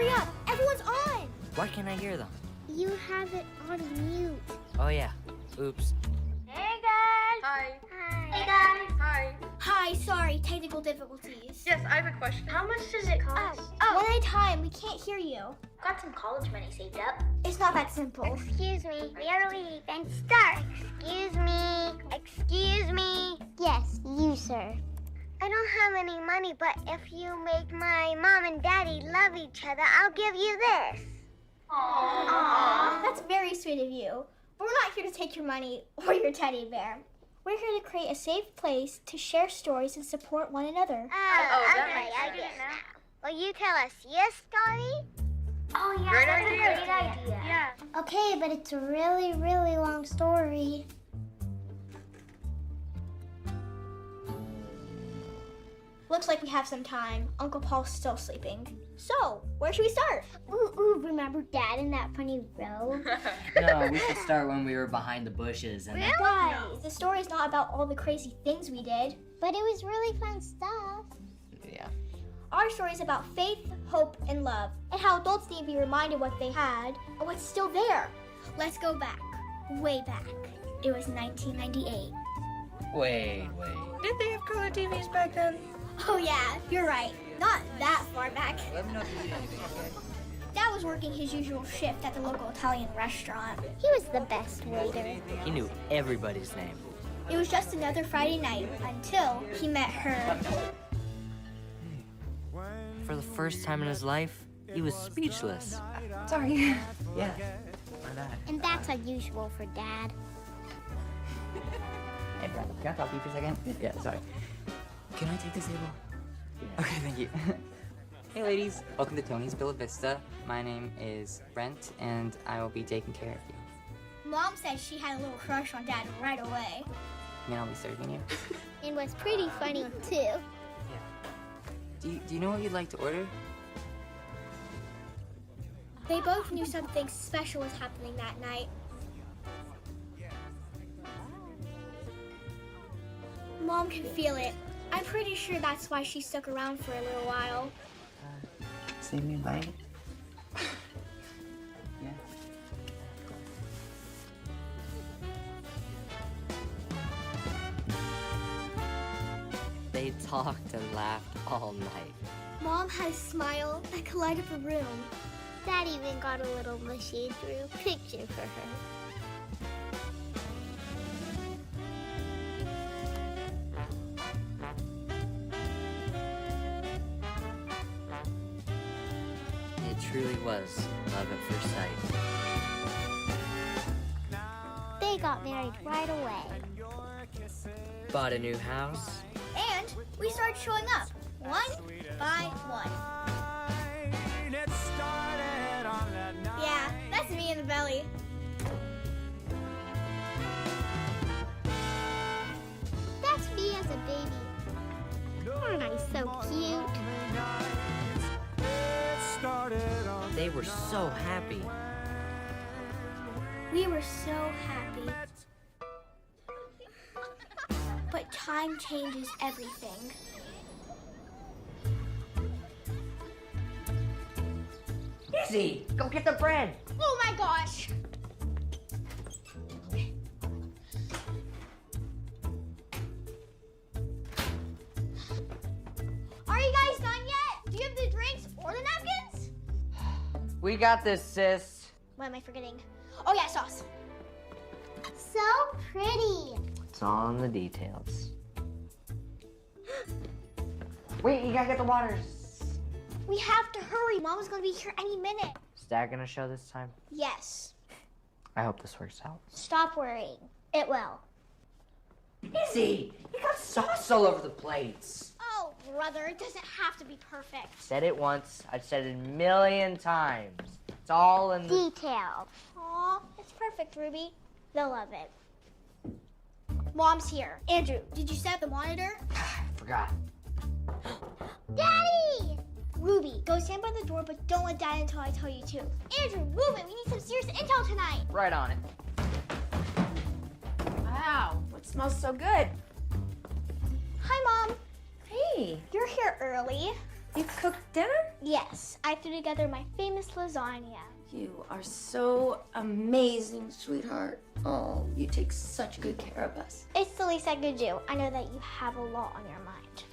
Hurry up! Everyone's on! Why can't I hear them? You have it on mute. Oh, yeah. Oops. Hey, guys. Hi. Hi. Hey, guys. Hi. Hi, sorry, technical difficulties. Yes, I have a question. How much does it cost? One at a time, we can't hear you. Got some college money saved up. It's not that simple. Excuse me. We are leaving. Then start. Excuse me. Excuse me. Yes, you, sir. I don't have any money, but if you make my mom and daddy love each other, I'll give you this. Aww. That's very sweet of you. But we're not here to take your money or your teddy bear. We're here to create a safe place to share stories and support one another. that Okay, makes I sense. get now. Will you tell us your story? Oh, yeah, Great that's idea. a great idea. Yeah. Okay, but it's a really, really long story. Looks like we have some time. Uncle Paul's still sleeping. So, where should we start? Ooh, remember Dad in that funny row? No, we should start when we were behind the bushes. And then... Guys, the story's not about all the crazy things we did. But it was really fun stuff. Yeah. Our story is about faith, hope, and love, and how adults need to be reminded what they had and what's still there. Let's go back, way back. It was 1998. Wait. Did they have color TVs back then? Oh yeah, you're right. Not that far back. Let me know if you need anything, okay? Dad was working his usual shift at the local Italian restaurant. He was the best waiter. He knew everybody's name. It was just another Friday night until he met her. For the first time in his life, he was speechless. Sorry. Yeah, my bad. And that's unusual for Dad. Hey, Brad, can I talk to you for a second? Yeah, sorry. Can I take this table? Okay, thank you. Hey, ladies. Welcome to Tony's Villa Vista. My name is Brent, and I will be taking care of you. Mom said she had a little crush on Dad right away. And I'll be serving you. It was pretty funny, too. Do you know what you'd like to order? They both knew something special was happening that night. Mom can feel it. I'm pretty sure that's why she stuck around for a little while. Save me a bite? Yeah. They talked and laughed all night. Mom had a smile that could light up a room. Dad even got a little mushy and drew a picture for her. It truly was love at first sight. They got married right away. Bought a new house. And we started showing up, one by one. Yeah, that's me in the belly. That's me as a baby. Aren't I so cute? They were so happy. We were so happy. But time changes everything. Izzy, go get the bread. Oh my gosh! Are you guys done yet? Do you have the drinks or the napkins? We got this, sis. What am I forgetting? Oh yeah, sauce. So pretty. It's all in the details. Wait, you gotta get the waters. We have to hurry. Mama's gonna be here any minute. Is Dad gonna show this time? Yes. I hope this works out. Stop worrying. It will. Izzy, you got sauce all over the plates. Oh, brother, it doesn't have to be perfect. Said it once, I've said it a million times. It's all in the... Detailed. Aw, it's perfect, Ruby. They'll love it. Mom's here. Andrew, did you set up the monitor? I forgot. Daddy! Ruby, go stand by the door, but don't let Dad until I tell you to. Andrew, move it. We need some serious intel tonight. Right on it. Wow, what smells so good? Hi, Mom. Hey. You're here early. You cooked dinner? Yes, I threw together my famous lasagna. You are so amazing, sweetheart. Oh, you take such good care of us. It's the least I could do. I know that you have a lot on your mind.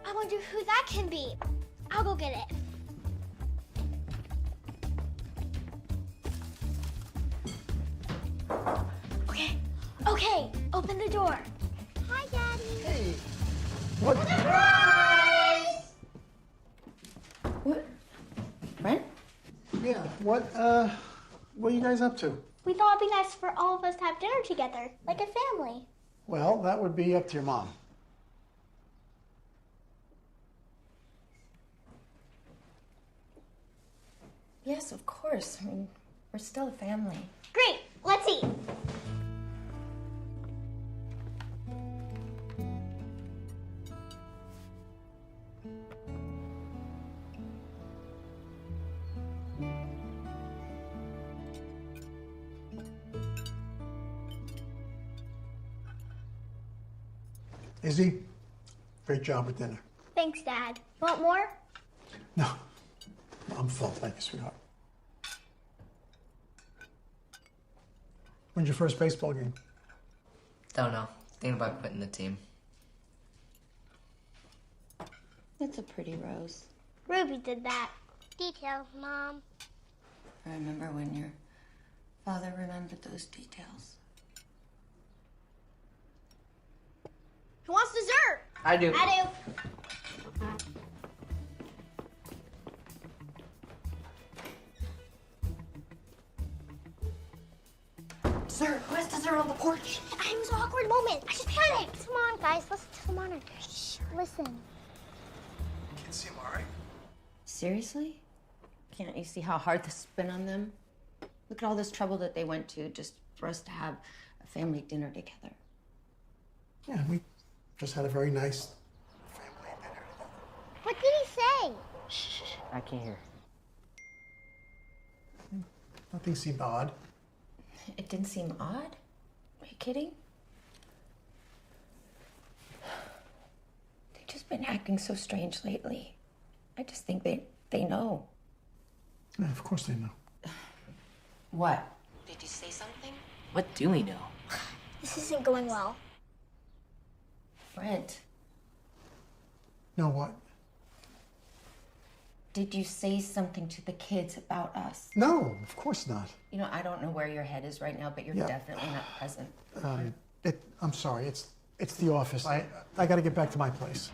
I wonder who that can be. I'll go get it. Okay, open the door. Hi, Daddy. Hey, what? What? Brent? Yeah, what are you guys up to? We thought it'd be nice for all of us to have dinner together, like a family. Well, that would be up to your mom. Yes, of course. I mean, we're still a family. Great, let's eat. Izzy, great job with dinner. Thanks, Dad. Want more? No, I'm full. Thank you, sweetheart. When's your first baseball game? Don't know. Thinking about quitting the team. That's a pretty rose. Ruby did that. Details, Mom. I remember when your father remembered those details. Who wants dessert? I do. I do. Sir, who has dessert on the porch? It was an awkward moment. I just panicked. Come on, guys. Listen to the monitor. Shh. Listen. Can't see him, all right? Seriously? Can't you see how hard this has been on them? Look at all this trouble that they went to just for us to have a family dinner together. Yeah, we just had a very nice family dinner. What did he say? I can't hear. Nothing seemed odd. It didn't seem odd? Are you kidding? They've just been acting so strange lately. I just think they know. Yeah, of course they know. What? Did you say something? What do we know? This isn't going well. Brent, Know what? did you say something to the kids about us? No, of course not. You know, I don't know where your head is right now, but you're Yeah. definitely not present. I'm sorry. It's the office. I got to get back to my place.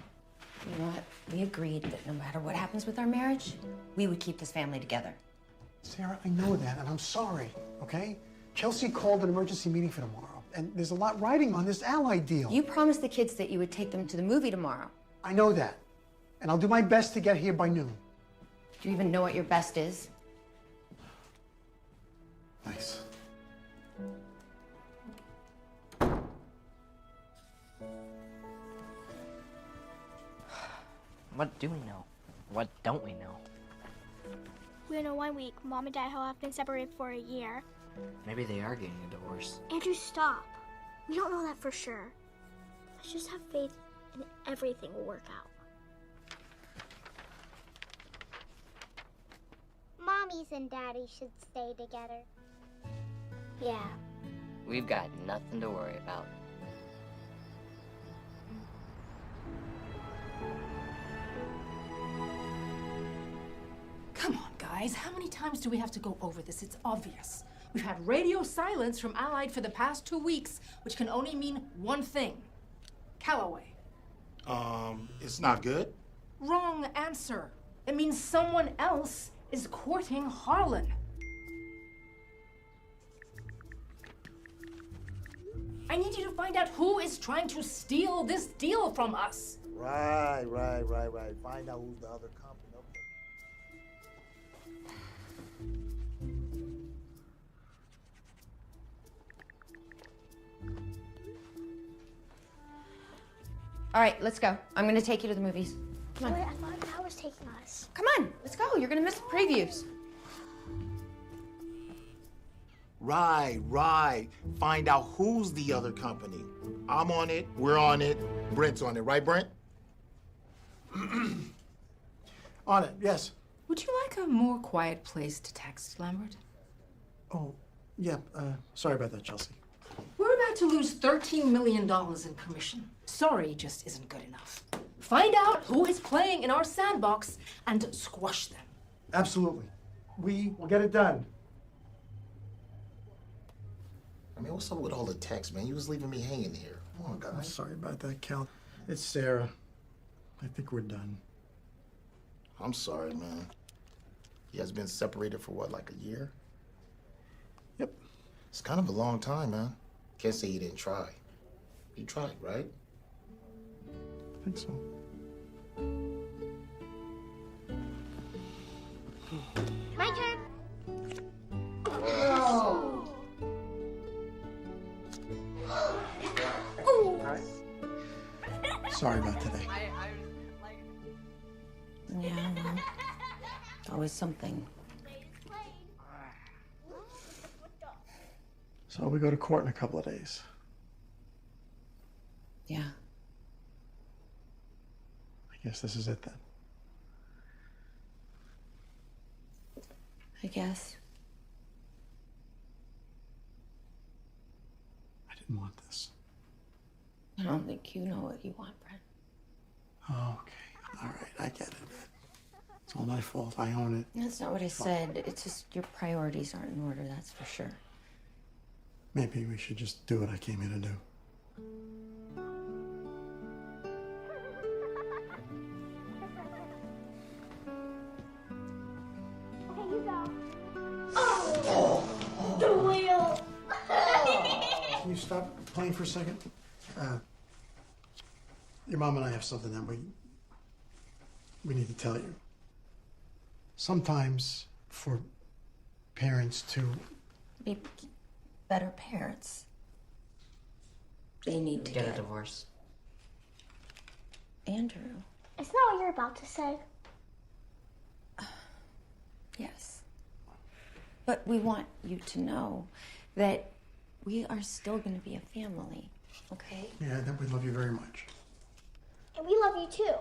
You know what? We agreed that no matter what happens with our marriage, we would keep this family together. Sarah, I know that, and I'm sorry. Okay? Chelsea called an emergency meeting for tomorrow, and there's a lot riding on this ally deal. You promised the kids that you would take them to the movie tomorrow. I know that, and I'll do my best to get here by noon. Do you even know what your best is? Nice. What do we know? What don't we know? We know 1 week, Mom and Dad have been separated for a year. Maybe they are getting a divorce. Andrew, stop. We don't know that for sure. Let's just have faith and everything will work out. Mommies and Daddy should stay together. Yeah. We've got nothing to worry about. Come on, guys. How many times do we have to go over this? It's obvious. We've had radio silence from Allied for the past 2 weeks, which can only mean one thing. Callaway. It's not good. Wrong answer. It means someone else is courting Harlan. I need you to find out who is trying to steal this deal from us. Right. Find out who's the other company. Okay. All right, let's go. I'm gonna take you to the movies. Come on. Wait, I thought Dad was taking us. Come on, let's go. You're gonna miss the previews. Right. Find out who's the other company. I'm on it. We're on it. Brent's on it. Right, Brent? On it, yes. Would you like a more quiet place to text, Lambert? Oh, yeah, sorry about that, Chelsea. We're about to lose $13 million in commission. Sorry just isn't good enough. Find out who is playing in our sandbox and squash them. Absolutely. We will get it done. I mean, what's up with all the texts, man? You was leaving me hanging here. Come on, I'm guys. sorry about that, Cal. It's Sarah. I think we're done. I'm sorry, man. You guys been separated for what, like a year? Yep. It's kind of a long time, man. Can't say you didn't try. You tried, right? I think so. My turn. Sorry about today. Yeah, well, always something. So we go to court in a couple of days. Yeah. I guess this is it then. I guess. I didn't want this. I don't think you know what you want, Brent. Okay. All right. I get it. It's all my fault. I own it. That's not what I said. It's just your priorities aren't in order, that's for sure. Maybe we should just do what I came here to do. Okay, you go. The wheel. Can you stop playing for a second? Your mom and I have something that we need to tell you. Sometimes for parents to Be better parents. They need to Get a divorce. Andrew. Isn't that what you're about to say? Yes. But we want you to know that we are still going to be a family, okay? Yeah, that we love you very much. And we love you too.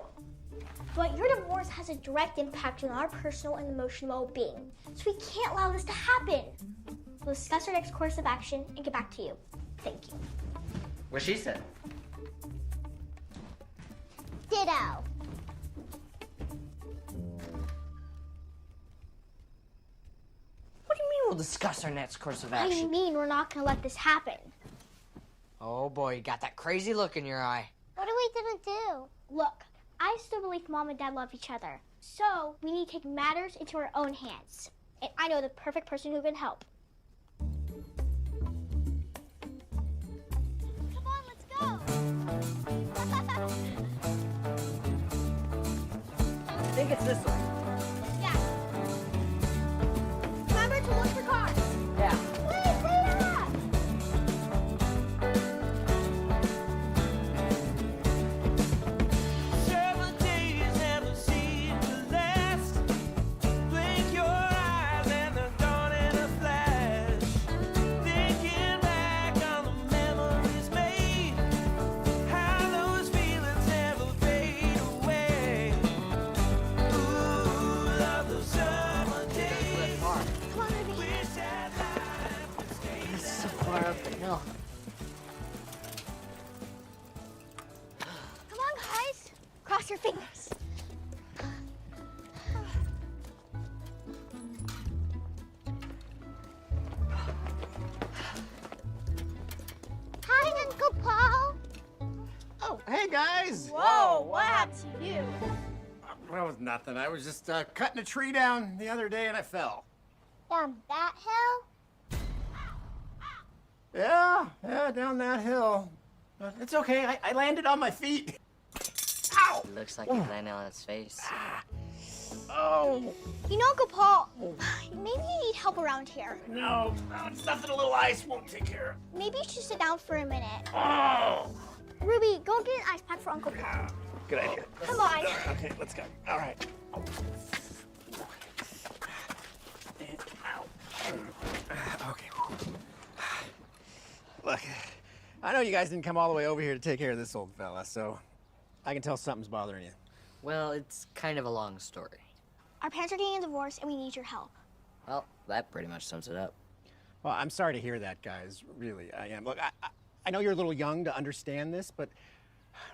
But your divorce has a direct impact on our personal and emotional well-being. So we can't allow this to happen. We'll discuss our next course of action and get back to you. Thank you. What she said. Ditto. What do you mean we'll discuss our next course of I action? mean, we're not gonna let this happen. Oh boy, you got that crazy look in your eye. What are we gonna do? Look, I still believe Mom and Dad love each other. So we need to take matters into our own hands. And I know the perfect person who can help. Come on, let's go. I think it's this way. Yeah. Remember to look for cars. Yeah. Wait, wait up! Come on, Ruby. It's so far up the hill. Come on, guys. Cross your fingers. Hi, Uncle Paul. Oh, hey guys! Whoa, what happened to you? Well, it was nothing. I was just cutting a tree down the other day and I fell. Down that hill? Yeah, down that hill. But it's okay. I landed on my feet. Ow! It looks like he landed on his face. Oh, You know, Uncle Paul, maybe you need help around here. no, it's nothing a little ice won't take care Maybe you should sit down for a minute. of. Oh, Ruby, go get an ice pack for Uncle Paul. good idea. Come on. Okay, let's go. All right. Okay. Look, I know you guys didn't come all the way over here to take care of this old fella, so I can tell something's bothering you. Well, it's kind of a long story. Our parents are getting a divorce and we need your help. Well, that pretty much sums it up. Well, I'm sorry to hear that, guys. Really, I am. Look, I know you're a little young to understand this, but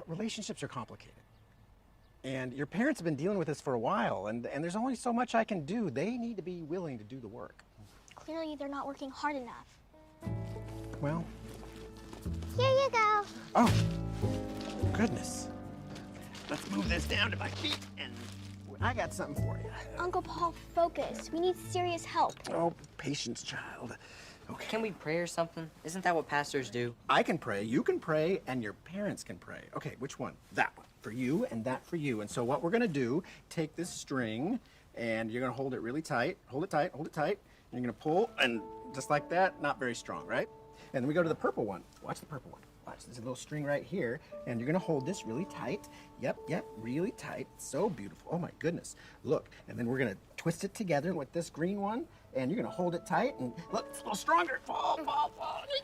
relationships are complicated. And your parents have been dealing with this for a while, and there's only so much I can do. They need to be willing to do the work. Clearly, they're not working hard enough. Well, Here you go. oh, goodness. Let's move this down to my feet, and I got something for you. Uncle Paul, focus. We need serious help. Oh, patience, child. Okay. Can we pray or something? Isn't that what pastors do? I can pray, you can pray, and your parents can pray. Okay, which one? That one. For you and that for you. And so what we're gonna do, take this string, and you're gonna hold it really tight. Hold it tight, hold it tight. And you're gonna pull, and just like that, not very strong, right? And then we go to the purple one. Watch the purple one. Watch, there's a little string right here, and you're gonna hold this really tight. Yep, really tight. So beautiful. Oh my goodness. Look, and then we're gonna twist it together with this green one, and you're gonna hold it tight, and look, it's a little stronger. Fall. You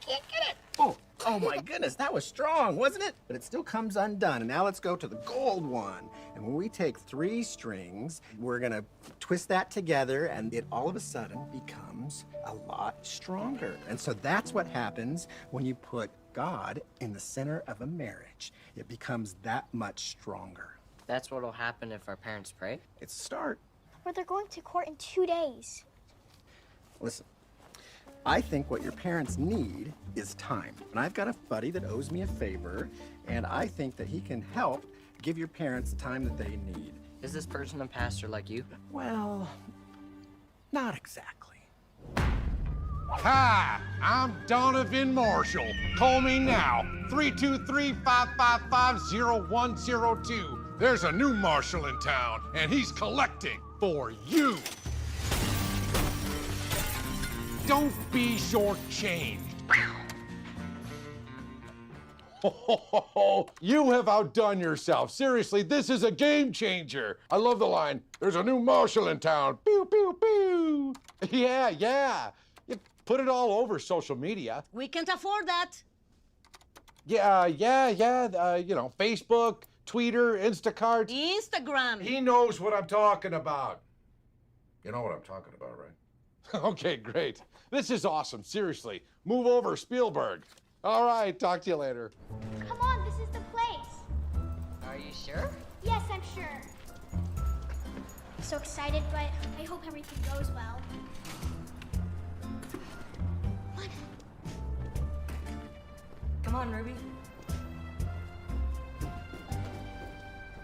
can't get it. Oh my goodness, that was strong, wasn't it? But it still comes undone. And now let's go to the gold one. And when we take 3 strings, we're gonna twist that together, and it all of a sudden becomes a lot stronger. And so that's what happens when you put God in the center of a marriage. It becomes that much stronger. That's what'll happen if our parents pray? It's a start. But they're going to court in 2 days. Listen, I think what your parents need is time. And I've got a buddy that owes me a favor, and I think that he can help give your parents the time that they need. Is this person a pastor like you? Well, not exactly. Hi, I'm Donovan Marshall. Call me now, 323-555-0102. There's a new marshal in town, and he's collecting for you. Don't be shortchanged. You have outdone yourself. Seriously, this is a game changer. I love the line, there's a new marshal in town. Pew, pew, pew. Yeah. You put it all over social media. We can't afford that. Yeah, Facebook, Twitter, Instacart. Instagram. He knows what I'm talking about. You know what I'm talking about, right? Okay, great. This is awesome, seriously. Move over, Spielberg. All right, talk to you later. Come on, this is the place. Are you sure? Yes, I'm sure. I'm so excited, but I hope everything goes well. Come on, Ruby.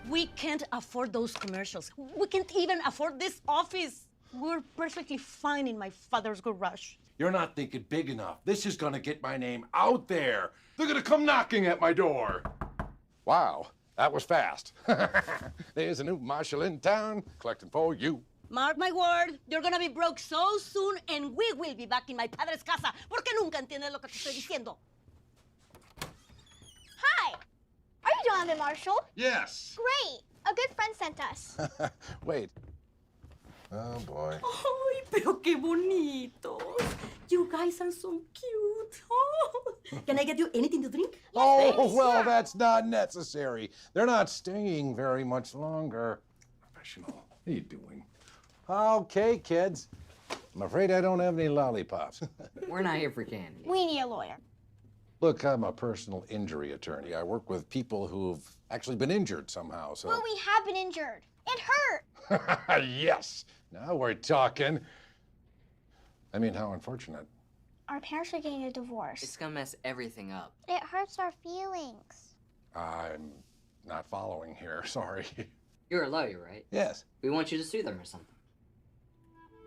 We can't afford those commercials. We can't even afford this office. We're perfectly fine in my father's garage. You're not thinking big enough. This is gonna get my name out there. They're gonna come knocking at my door. Wow, that was fast. There's a new marshal in town collecting for you. Mark my word, you're gonna be broke so soon, and we will be back in my padre's casa, porque nunca entiendes lo que te estoy diciendo. Hi, are you Donovan Marshall? Yes. Great, a good friend sent us. Wait. Oh, boy. Ay, pero qué bonitos. You guys are so cute. Oh. Can I get you anything to drink? Oh, well, that's not necessary. They're not staying very much longer. Professional. What are you doing? Okay, kids. I'm afraid I don't have any lollipops. We're not here for candy. We need a lawyer. Look, I'm a personal injury attorney. I work with people who've actually been injured somehow, so... Well, we have been injured. It hurt. Yes. Now we're talking. I mean, how unfortunate. Our parents are getting a divorce. It's gonna mess everything up. It hurts our feelings. I'm not following here. Sorry. You're a lawyer, right? Yes. We want you to sue them or something.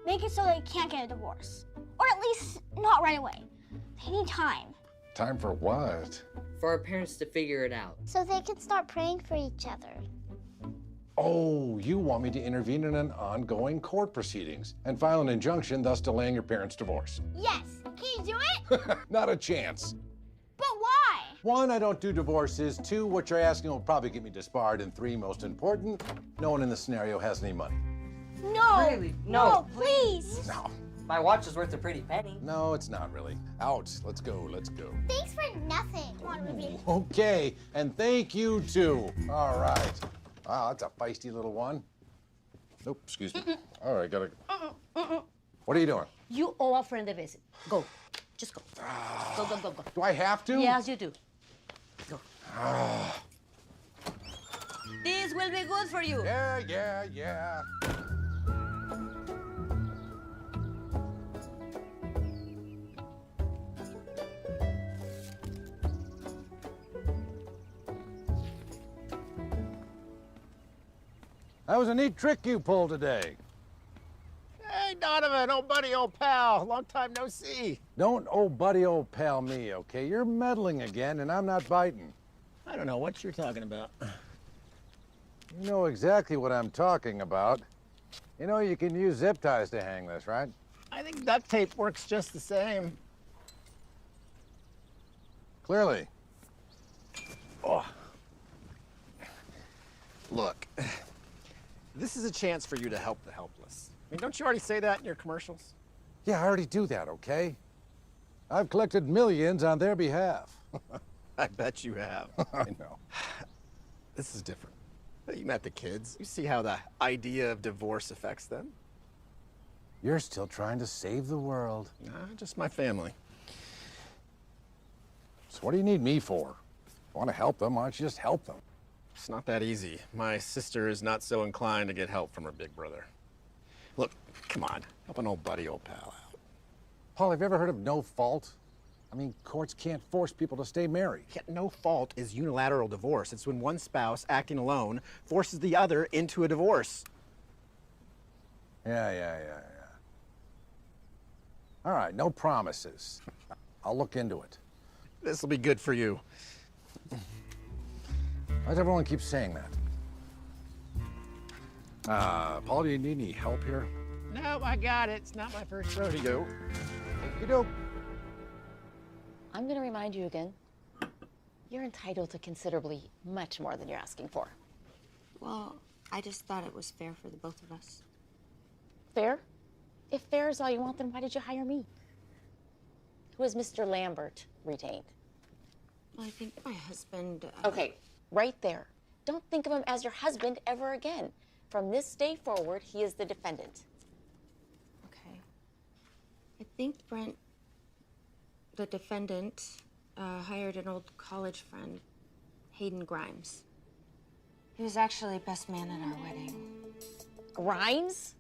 Make it so they can't get a divorce. Or at least not right away. They need time. Time for what? For our parents to figure it out. So they can start praying for each other. Oh, you want me to intervene in an ongoing court proceedings and file an injunction, thus delaying your parents' divorce. Yes. Can you do it? Not a chance. But why? 1, I don't do divorces. 2, what you're asking will probably get me disbarred. And 3, most important, no one in the scenario has any money. No. Really? No, please. No. My watch is worth a pretty penny. No, it's not really. Out. Let's go. Thanks for nothing. Come on, Ruby. Okay, and thank you too. All right. Wow, that's a feisty little one. Nope, excuse me. All right, gotta. What are you doing? You owe a friend a visit. Go. Just go. Go, go, go, go. Do I have to? Yes, you do. Go. This will be good for you. Yeah. That was a neat trick you pulled today. Hey, Donovan, old buddy, old pal. Long time no see. Don't old buddy, old pal me, okay? You're meddling again, and I'm not biting. I don't know what you're talking about. You know exactly what I'm talking about. You know you can use zip ties to hang this, right? I think duct tape works just the same. Clearly. Oh. Look, this is a chance for you to help the helpless. I mean, don't you already say that in your commercials? Yeah, I already do that, okay? I've collected millions on their behalf. I bet you have. I know. This is different. You met the kids. You see how the idea of divorce affects them? You're still trying to save the world. Nah, just my family. So what do you need me for? Want to help them, why don't you just help them? It's not that easy. My sister is not so inclined to get help from her big brother. Look, come on. Help an old buddy, old pal out. Paul, have you ever heard of no fault? I mean, courts can't force people to stay married. Yeah, no fault is unilateral divorce. It's when one spouse, acting alone, forces the other into a divorce. Yeah. All right, no promises. I'll look into it. This will be good for you. Why does everyone keep saying that? Paul, do you need any help here? No, I got it. It's not my first rodeo. You do. I'm going to remind you again, you're entitled to considerably much more than you're asking for. Well, I just thought it was fair for the both of us. Fair? If fair is all you want, then why did you hire me? Who is Mr. Lambert retained? Well, I think my husband... Okay, right there. Don't think of him as your husband ever again. From this day forward, he is the defendant. Okay. I think Brent, the defendant, hired an old college friend, Hayden Grimes. He was actually best man at our wedding. Grimes?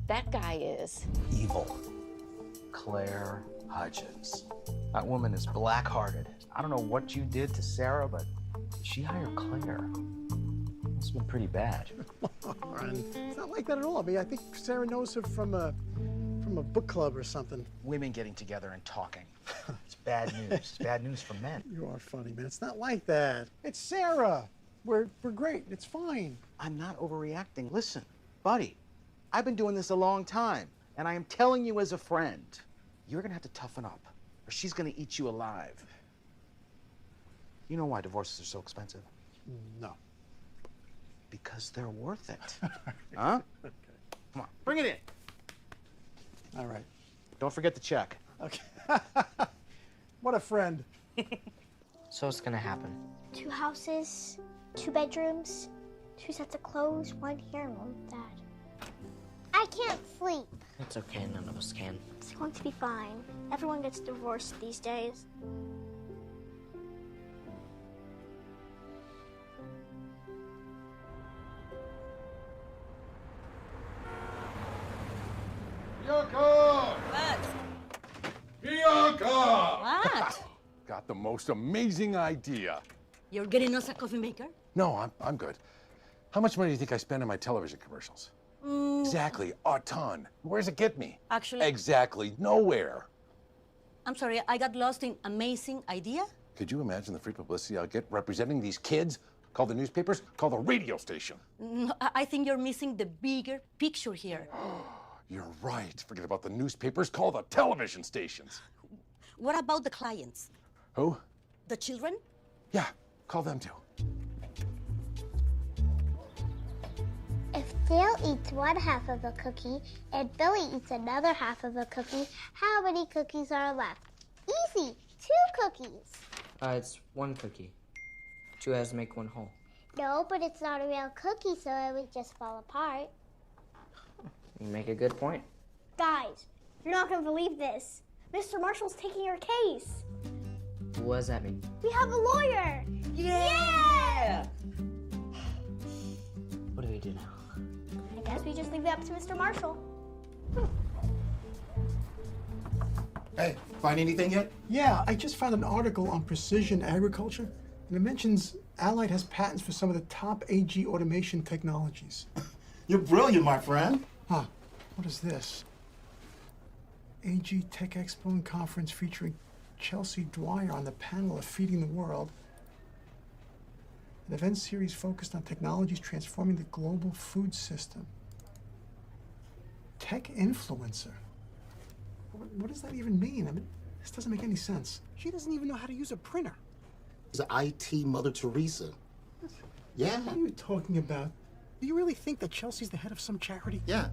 That guy is... evil. Claire Hutchins. That woman is black-hearted. I don't know what you did to Sarah, but she hired Claire. Must have been pretty bad. It's not like that at all. I mean, I think Sarah knows her from a book club or something. Women getting together and talking. It's bad news. It's bad news for men. You are funny, man. It's not like that. It's Sarah. We're great. It's fine. I'm not overreacting. Listen, buddy, I've been doing this a long time, and I am telling you as a friend, you're gonna have to toughen up, or she's gonna eat you alive. You know why divorces are so expensive? No. Because they're worth it. Huh? Okay. Come on, bring it in. All right. Don't forget the check. Okay. What a friend. So what's gonna happen? 2 houses, 2 bedrooms, 2 sets of clothes, 1 here and 1 with Dad. I can't sleep. It's okay, none of us can. It's going to be fine. Everyone gets divorced these days. Bianca! What? Bianca! What? Got the most amazing idea. You're getting us a coffee maker? No, I'm good. How much money do you think I spend on my television commercials? Exactly, a ton. Where does it get me? Actually... Exactly, nowhere. I'm sorry, I got lost in amazing idea? Could you imagine the free publicity I'll get representing these kids? Call the newspapers, call the radio station. No, I think you're missing the bigger picture here. You're right. Forget about the newspapers, call the television stations. What about the clients? Who? The children? Yeah, call them too. If Dale eats 1/2 of a cookie and Billy eats another half of a cookie, how many cookies are left? Easy, 2 cookies. It's 1 cookie. 2 halves make 1 whole. No, but it's not a real cookie, so it would just fall apart. You make a good point. Guys, you're not gonna believe this. Mr. Marshall's taking your case. What does that mean? We have a lawyer. Yeah! What do we do now? I guess we just leave it up to Mr. Marshall. Hey, find anything yet? Yeah, I just found an article on precision agriculture, and it mentions Allied has patents for some of the top AG automation technologies. You're brilliant, my friend. Huh, what is this? AG Tech Expo and Conference featuring Chelsea Dwyer on the panel of Feeding the World. An event series focused on technologies transforming the global food system. Tech influencer. What does that even mean? I mean, this doesn't make any sense. She doesn't even know how to use a printer. It's an IT Mother Teresa. Yeah. What are you talking about? Do you really think that Chelsea's the head of some charity? Yeah.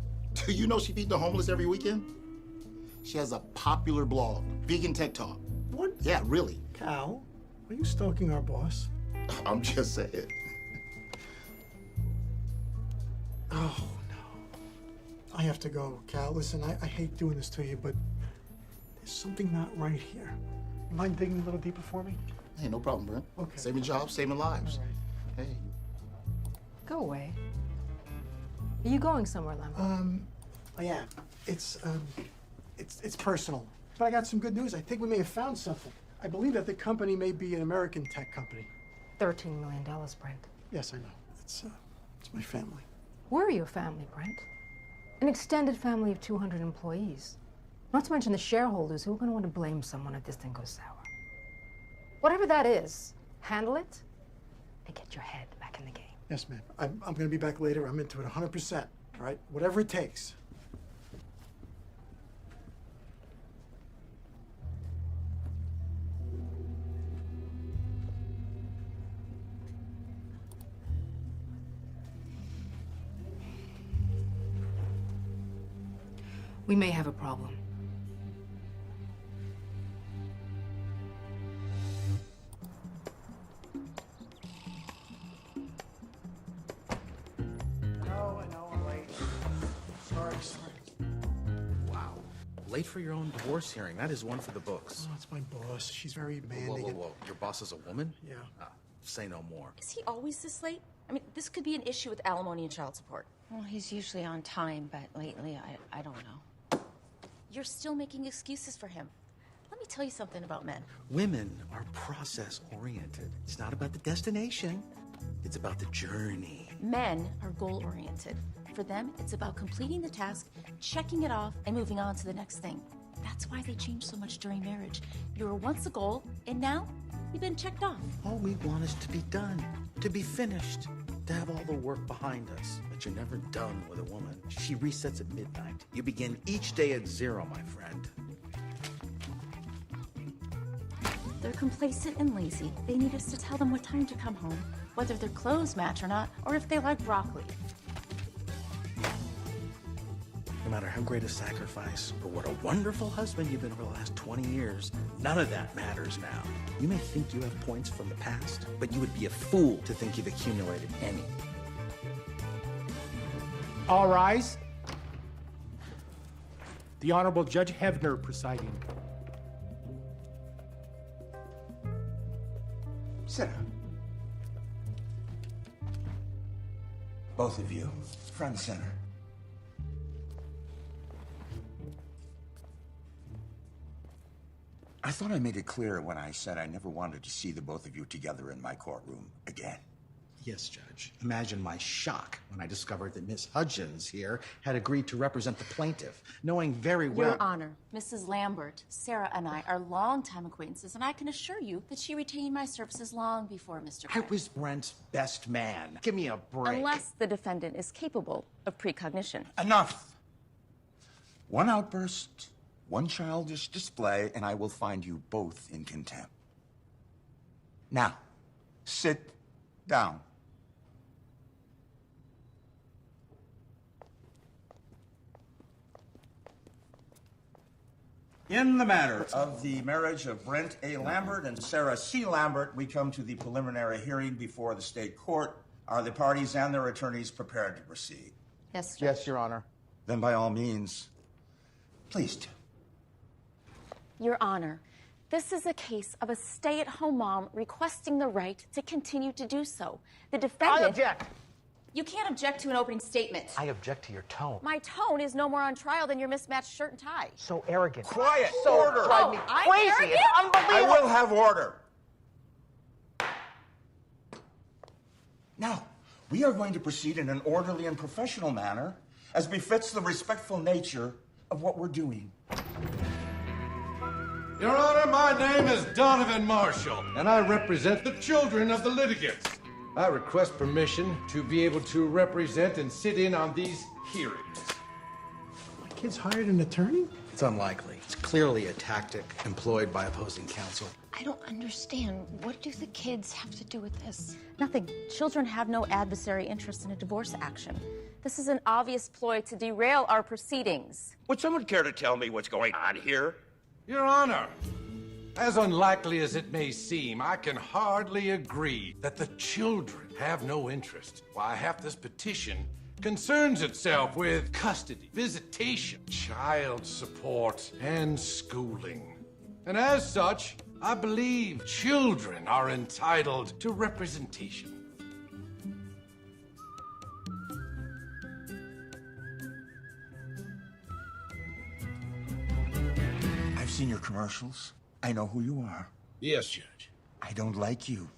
Do you know she feeds the homeless every weekend? She has a popular blog, Vegan Tech Talk. What? Yeah, really. Cal, are you stalking our boss? I'm just saying. Oh, no. I have to go, Cal. Listen, I hate doing this to you, but there's something not right here. You mind digging a little deeper for me? Hey, no problem, Brent. Okay. Saving jobs, saving lives. All right. Hey. Go away. Are you going somewhere, Lambert? I am. It's personal. But I got some good news. I think we may have found something. I believe that the company may be an American tech company. $13 million, Brent. Yes, I know. It's my family. We're your family, Brent. An extended family of 200 employees. Not to mention the shareholders who are going to want to blame someone if this thing goes sour. Whatever that is, handle it and get your head back in the game. Yes, ma'am. I'm going to be back later. I'm into it 100%. All right? Whatever it takes. We may have a problem. I know, I'm late. Sorry. Wow. Late for your own divorce hearing. That is one for the books. Oh, it's my boss. She's very demanding. Whoa, whoa, whoa. Your boss is a woman? Yeah. Say no more. Is he always this late? I mean, this could be an issue with alimony and child support. Well, he's usually on time, but lately, I don't know. You're still making excuses for him. Let me tell you something about men. Women are process-oriented. It's not about the destination. It's about the journey. Men are goal-oriented. For them, it's about completing the task, checking it off, and moving on to the next thing. That's why they change so much during marriage. You were once a goal, and now you've been checked off. All we want is to be done, to be finished, to have all the work behind us. But you're never done with a woman. She resets at midnight. You begin each day at 0, my friend. They're complacent and lazy. They need us to tell them what time to come home, whether their clothes match or not, or if they like broccoli. No matter how great a sacrifice or what a wonderful husband you've been over the last 20 years, none of that matters now. You may think you have points from the past, but you would be a fool to think you've accumulated any. All rise. The Honorable Judge Hevner presiding. Sit down. Both of you, front and center. I thought I made it clear when I said I never wanted to see the both of you together in my courtroom again. Yes, Judge. Imagine my shock when I discovered that Miss Hudgens here had agreed to represent the plaintiff, knowing very well— Your Honor, Mrs. Lambert, Sarah, and I are longtime acquaintances, and I can assure you that she retained my services long before Mr. I was Brent's best man. Give me a break. Unless the defendant is capable of precognition. Enough! One outburst, one childish display, and I will find you both in contempt. Now, sit down. In the matter of the marriage of Brent A. Lambert and Sarah C. Lambert, we come to the preliminary hearing before the state court Are the parties and their attorneys prepared to proceed? Yes, Judge. Yes, Your Honor. Then by all means, please do. Your Honor, this is a case of a stay-at-home mom requesting the right to continue to do so. The defendant... I object. You can't object to an opening statement. I object to your tone. My tone is no more on trial than your mismatched shirt and tie. So arrogant. Quiet! So Order! drive me I'm crazy. arrogant? It's unbelievable. I will have order. Now, we are going to proceed in an orderly and professional manner as befits the respectful nature of what we're doing. Your Honor, my name is Donovan Marshall, and I represent the children of the litigants. I request permission to be able to represent and sit in on these hearings. My kid's hired an attorney? It's unlikely. It's clearly a tactic employed by opposing counsel. I don't understand. What do the kids have to do with this? Nothing. Children have no adversary interest in a divorce action. This is an obvious ploy to derail our proceedings. Would someone care to tell me what's going on here? Your Honor, as unlikely as it may seem, I can hardly agree that the children have no interest. Why, half this petition concerns itself with custody, visitation, child support, and schooling. And as such, I believe children are entitled to representation. I've seen your commercials. I know who you are. Yes, Judge. I don't like you.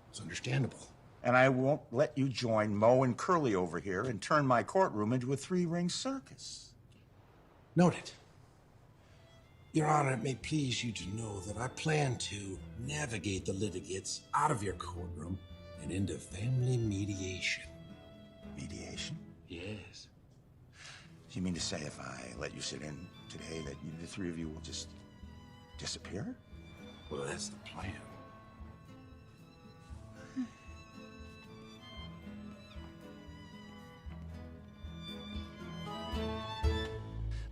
It's understandable. And I won't let you join Mo and Curly over here and turn my courtroom into a three-ring circus. Noted. Your Honor, it may please you to know that I plan to navigate the litigants out of your courtroom and into family mediation. Mediation? Yes. You mean to say if I let you sit in today that you, the three of you will just disappear? Well, that's the plan.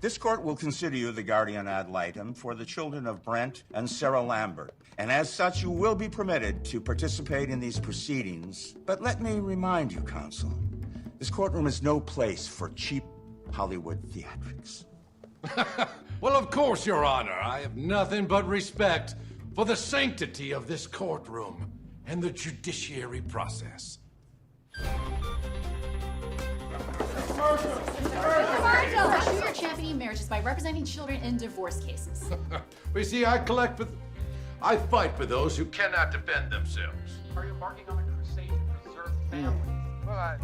This court will consider you the guardian ad litem for the children of Brent and Sarah Lambert. And as such, you will be permitted to participate in these proceedings. But let me remind you, counsel, this courtroom is no place for cheap Hollywood theatrics. Well, of course, Your Honor. I have nothing but respect for the sanctity of this courtroom and the judiciary process. You're championing marriages by representing children in divorce cases. We see, I fight for those who cannot defend themselves. Are you embarking on a crusade to preserve families? Well,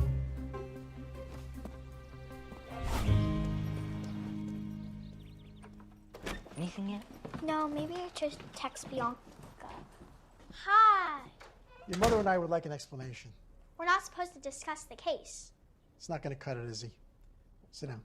Anything yet? No, maybe I just text Bianca. Hi. Your mother and I would like an explanation. We're not supposed to discuss the case. It's not going to cut it, is he? Sit down.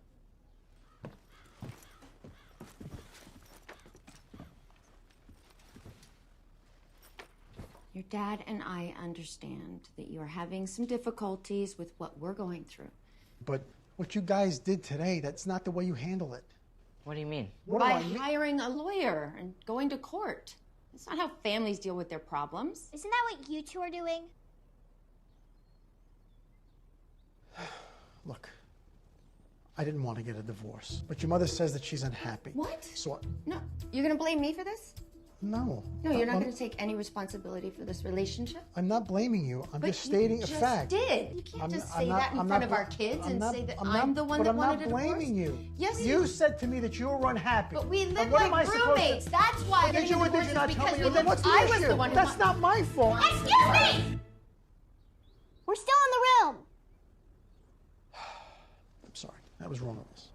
Your dad and I understand that you are having some difficulties with what we're going through. But what you guys did today, that's not the way you handle it. What do you mean? By hiring a lawyer and going to court. That's not how families deal with their problems. Isn't that what you two are doing? Look, I didn't want to get a divorce, but your mother says that she's unhappy. What? So, No, you're gonna blame me for this? no. No, you're not gonna take any responsibility for this relationship? I'm not blaming you. I'm But just stating you a just fact. did. You can't I'm just not- say I'm not- that in I'm front not of our bl- kids I'm and not- say that I'm I'm not- the one but that I'm wanted not a divorce. blaming you. Yes, You said to me that you were unhappy. But we Now, live what am I like supposed to- roommates. That's why Did you or did you not tell me? because Well, then what's the I issue? was the one who That's not my fault. Excuse me! We're still in the room. I'm sorry. That was wrong of us.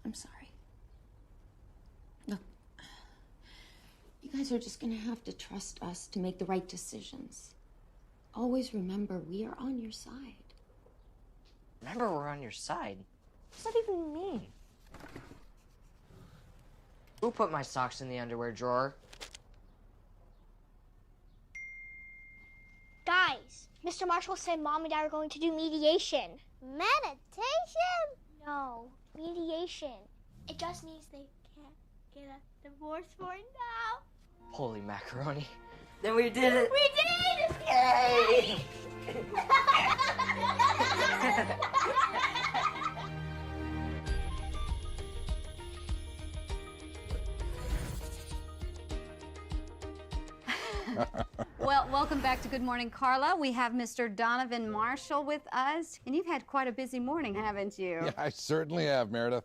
I'm sorry. Look, you guys are just gonna have to trust us to make the right decisions. Always remember, we are on your side. Remember, we're on your side. What does that even mean? Who put my socks in the underwear drawer? Guys, Mr. Marshall said Mom and Dad are going to do mediation. Meditation? No, mediation. It just means they can't get a divorce for now. Holy macaroni. Then we did it. We did! Yay! Well, welcome back to Good Morning, Carla. We have Mr. Donovan Marshall with us, and you've had quite a busy morning, haven't you? Yeah, I certainly have, Meredith.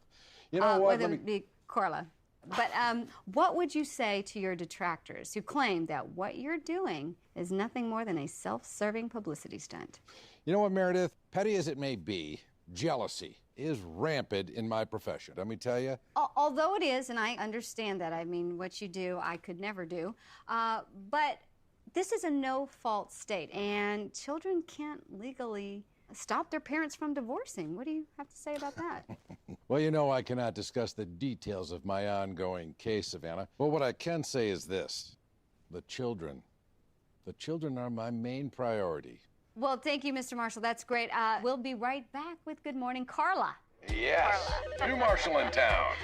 You know what? Whether it be Carla. But what would you say to your detractors who claim that what you're doing is nothing more than a self-serving publicity stunt? You know what, Meredith? Petty as it may be, jealousy is rampant in my profession. Let me tell you. Although it is, and I understand that. I mean, what you do, I could never do. But this is a no-fault state, and children can't legally stop their parents from divorcing. What do you have to say about that? Well, you know I cannot discuss the details of my ongoing case, Savannah. Well, what I can say is this. The children are my main priority. Well, thank you, Mr. Marshall. That's great. We'll be right back with Good Morning, Carla. Yes, new Marshall in town.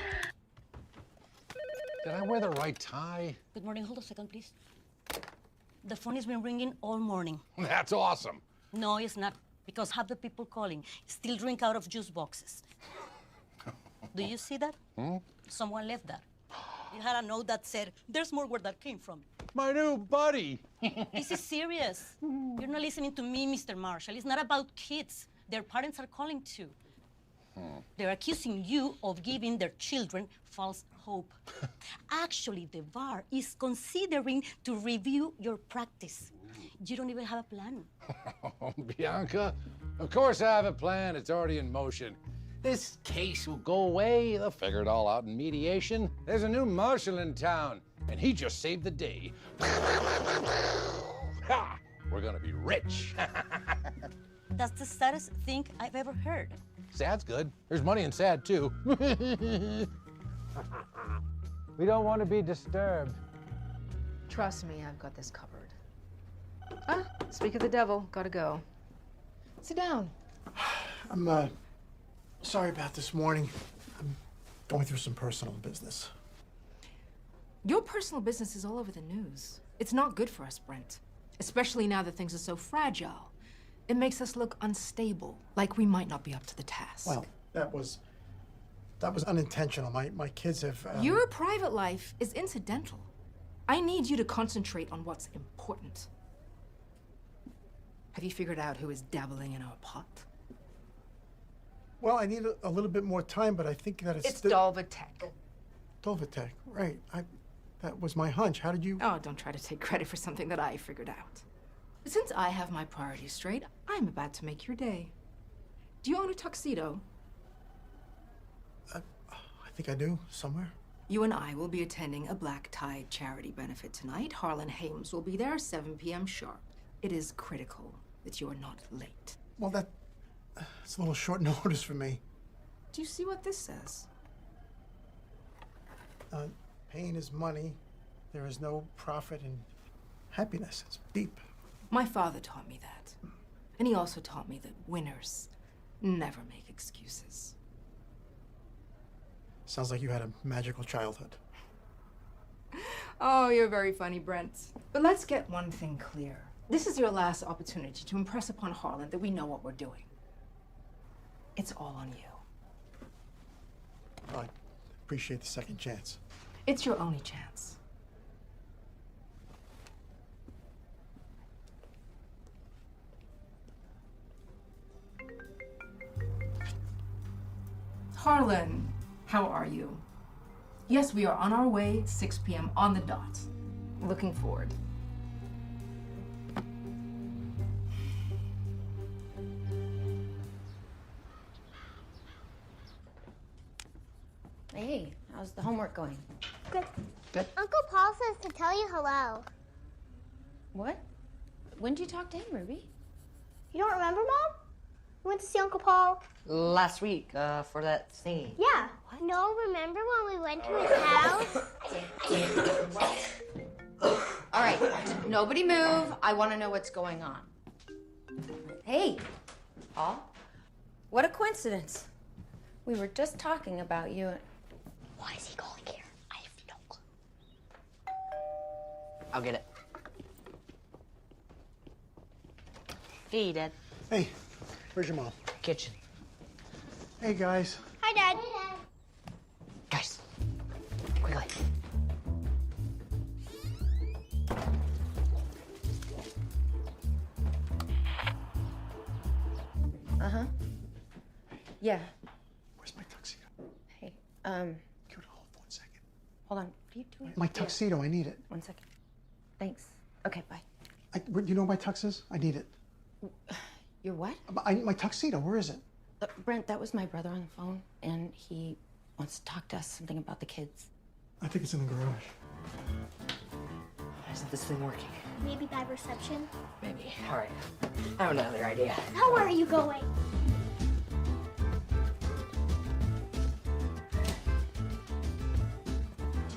Did I wear the right tie? Good morning. Hold a second, please. The phone has been ringing all morning. That's awesome. No, it's not, because half the people calling still drink out of juice boxes. Do you see that? Someone left that. It had a note that said, "There's more where that came from." My new buddy. This is serious. You're not listening to me, Mr. Marshall. It's not about kids. Their parents are calling too. They're accusing you of giving their children false hope. Actually, the bar is considering to review your practice. You don't even have a plan. Bianca, of course I have a plan. It's already in motion. This case will go away. They'll figure it all out in mediation. There's a new marshal in town, and he just saved the day. Ha! We're gonna be rich. That's the saddest thing I've ever heard. Sad's good. There's money in sad, too. We don't want to be disturbed. Trust me, I've got this covered. Ah, speak of the devil, gotta go. Sit down. I'm sorry about this morning. I'm going through some personal business. Your personal business is all over the news. It's not good for us, Brent. Especially now that things are so fragile. It makes us look unstable, like we might not be up to the task. Well, that was unintentional. My kids have... Your private life is incidental. I need you to concentrate on what's important. Have you figured out who is dabbling in our pot? Well, I need a little bit more time, but I think that It's Dolvatech. Dolvatech, right. That was my hunch. How did you... Oh, don't try to take credit for something that I figured out. Since I have my priorities straight, I'm about to make your day. Do you own a tuxedo? I think I do, somewhere. You and I will be attending a black tie charity benefit tonight. Harlan Hames will be there, 7 p.m. sharp. It is critical that you are not late. Well, that's a little short notice for me. Do you see what this says? Pain is money. There is no profit in happiness. It's deep. My father taught me that. And he also taught me that winners never make excuses. Sounds like you had a magical childhood. Oh, you're very funny, Brent. But let's get one thing clear. This is your last opportunity to impress upon Harlan that we know what we're doing. It's all on you. I appreciate the second chance. It's your only chance. Harlan, how are you? Yes, we are on our way, 6 p.m. on the dot. Looking forward. Hey, how's the homework going? Good. Good. Uncle Paul says to tell you hello. What? When did you talk to him, Ruby? You don't remember, Mom? We went to see Uncle Paul. Last week, for that thingy. Yeah. No, remember when we went to his house? All right, nobody move. I want to know what's going on. Hey, Paul. What a coincidence. We were just talking about you. Why is he calling here? I have no clue. I'll get it. Hey, Dad. Hey, where's your mom? Kitchen. Hey, guys. Hi, Dad. Guys, quickly. Uh-huh. Yeah. Where's my tuxedo? Hey, Can you hold for 1 second? hold on. What are you doing? My tuxedo, I need it. 1 second. Thanks. Okay, bye. You know where my tux is? I need it. Your what? My tuxedo, where is it? Brent, that was my brother on the phone, and he wants to talk to us something about the kids. I think it's in the garage. Isn't this thing working? Maybe bad reception. Maybe. All right. I have another idea. Now where are you going?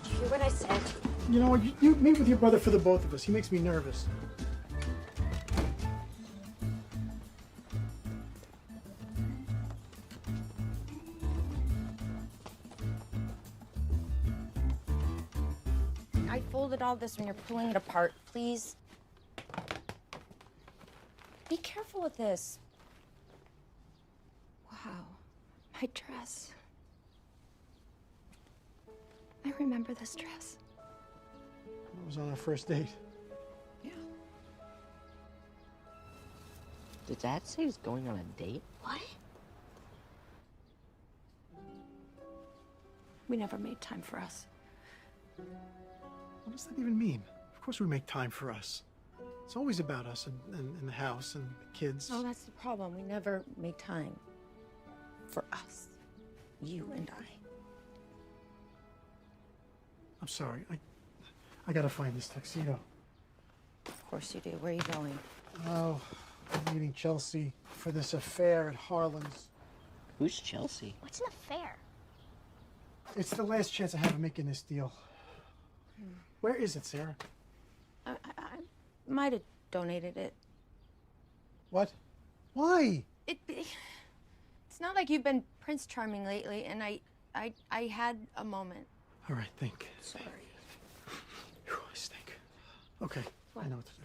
Did you hear what I said? You know what? You meet with your brother for the both of us. He makes me nervous. I folded all this when you're pulling it apart. Please. Be careful with this. Wow. My dress. I remember this dress. It was on our first date. Did Dad say he's going on a date? What? We never made time for us. What does that even mean? Of course we make time for us. It's always about us and the house and the kids. No, that's the problem. We never made time for us. You and I. I'm sorry. I gotta find this tuxedo. Of course you do. Where are you going? Oh, I'm meeting Chelsea for this affair at Harlan's. Who's Chelsea? What's an affair? It's the last chance I have of making this deal. Where is it, Sarah? I might have donated it. What? Why? It's not like you've been Prince Charming lately, and I had a moment. All right, think. Sorry. Whew, I stink. Okay, I know what to do.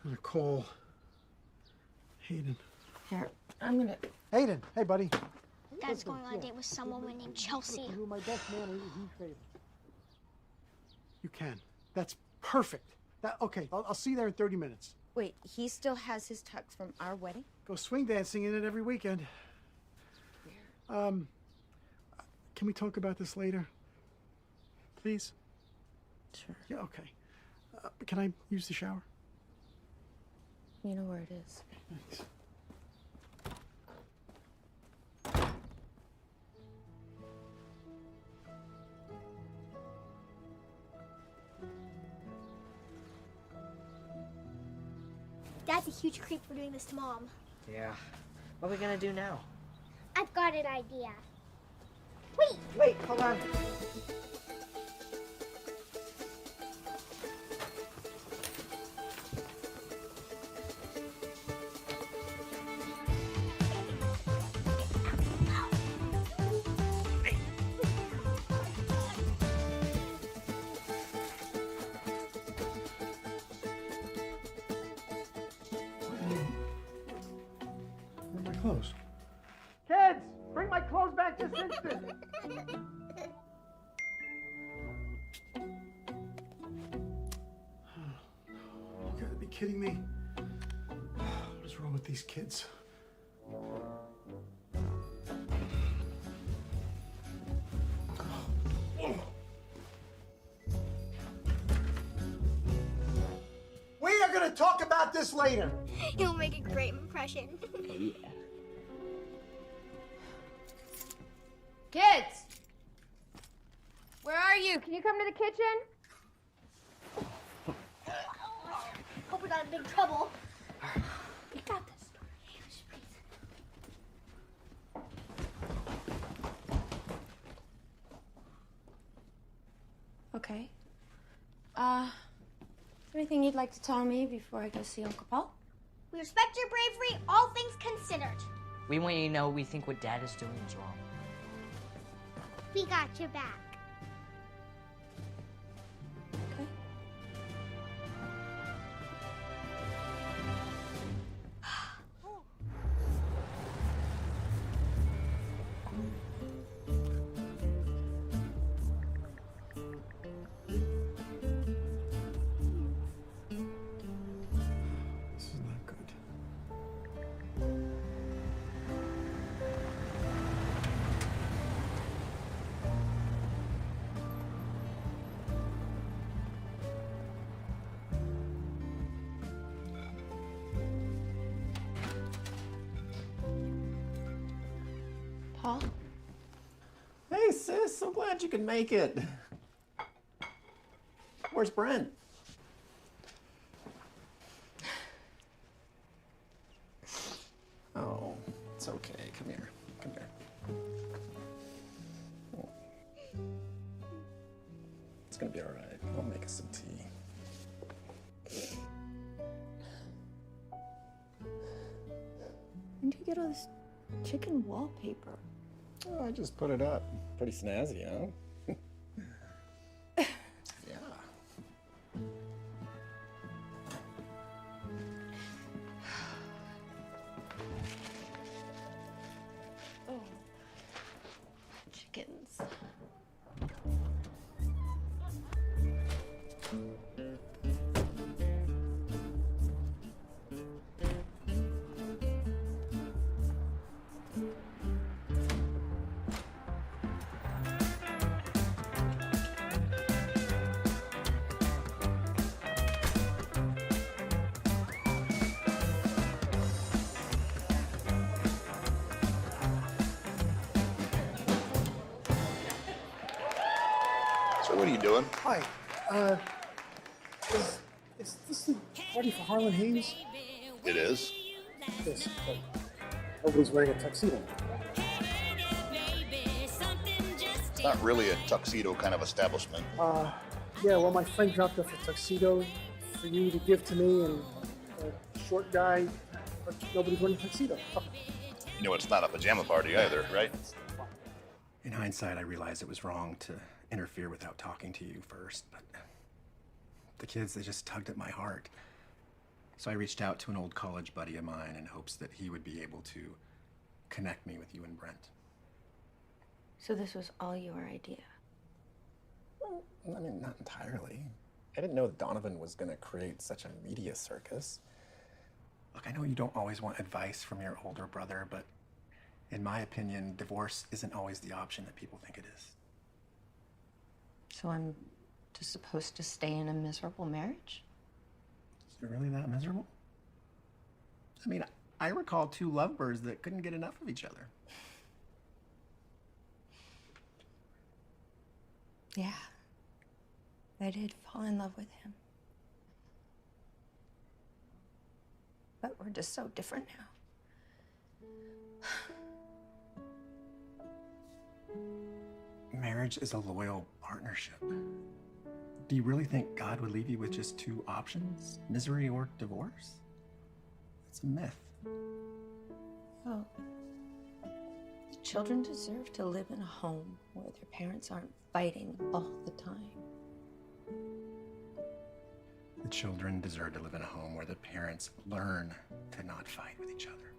I'm gonna call Hayden. Here, I'm gonna... Hayden, hey, buddy. Dad's going on a date with some woman named Chelsea. You can. That's perfect. Okay, I'll see you there in 30 minutes. Wait, he still has his tux from our wedding? Go swing dancing in it every weekend. Can we talk about this later? Please? Sure. Yeah, okay. Can I use the shower? You know where it is. Thanks. Dad's a huge creep for doing this to Mom. Yeah. What are we gonna do now? I've got an idea. Wait, hold on. Where are my clothes? Kids, bring my clothes back this instant. You gotta be kidding me. What is wrong with these kids? We are gonna talk about this later. He'll make a great impression. Yeah. Kids! Where are you? Can you come to the kitchen? Hope we're not in big trouble. We got this. Okay. Is there anything you'd like to tell me before I go see Uncle Paul? We respect your bravery, all things considered. We want you to know we think what Dad is doing is wrong. We got your back. Okay. Paul? Hey, sis, so glad you could make it. Where's Brent? Oh, it's okay. Come here. Come here. Oh. It's gonna be all right. I'll make us some tea. When did you get all this chicken wallpaper? Oh, I just put it up. Pretty snazzy, huh? Yeah. Oh, chickens. So what are you doing? Hi. Is this the party for Harlan Haynes? It is. Yes. But nobody's wearing a tuxedo. It's not really a tuxedo kind of establishment. Yeah, well, my friend dropped off a tuxedo for you to give to me, and a short guy, but nobody's wearing a tuxedo. You know, it's not a pajama party either, right? In hindsight, I realized it was wrong to interfere without talking to you first, but the kids, they just tugged at my heart. So I reached out to an old college buddy of mine in hopes that he would be able to connect me with you and Brent. So this was all your idea? Well, I mean, not entirely. I didn't know Donovan was going to create such a media circus. Look, I know you don't always want advice from your older brother, but in my opinion, divorce isn't always the option that people think it is. So I'm just supposed to stay in a miserable marriage? Is it really that miserable? I mean, I recall two lovebirds that couldn't get enough of each other. Yeah. I did fall in love with him. But we're just so different now. Marriage is a loyal partnership. Do you really think God would leave you with just two options, misery or divorce? It's a myth. Oh. The children deserve to live in a home where their parents aren't fighting all the time. The children deserve to live in a home where the parents learn to not fight with each other.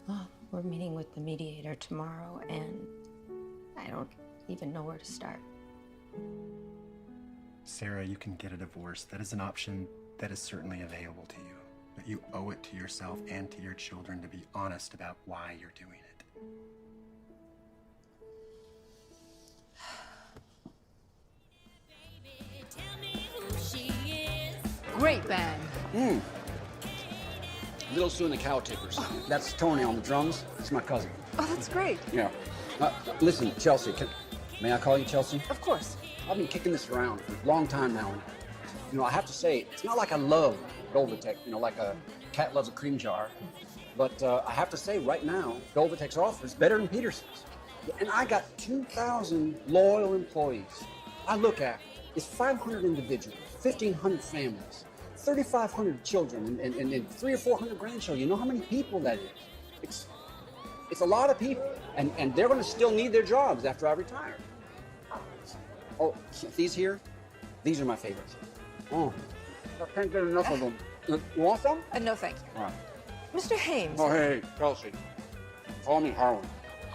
Oh, we're meeting with the mediator tomorrow, and I don't even know where to start. Sarah, you can get a divorce. That is an option that is certainly available to you. But you owe it to yourself and to your children to be honest about why you're doing it. Great band. Little Sue and the Cow Tippers. That's Tony on the drums. It's my cousin. Oh, that's great. Yeah. Listen, Chelsea, may I call you Chelsea? Of course. I've been kicking this around for a long time now. And, you know, I have to say, it's not like I love Dolvatec, you know, like a cat loves a cream jar. But I have to say, right now, Dolvatec's offer is better than Peterson's. And I got 2,000 loyal employees. I look after. It's 500 individuals, 1,500 families, 3,500 children, and 300 or 400 grandchildren. You know how many people that is? It's a lot of people, and they're going to still need their jobs after I retire. Oh, these here, these are my favorites. Oh, I can't get enough of them. You want some? No, thank you. All right. Mr. Haynes. Oh, hey, Chelsea. Call me Harlan.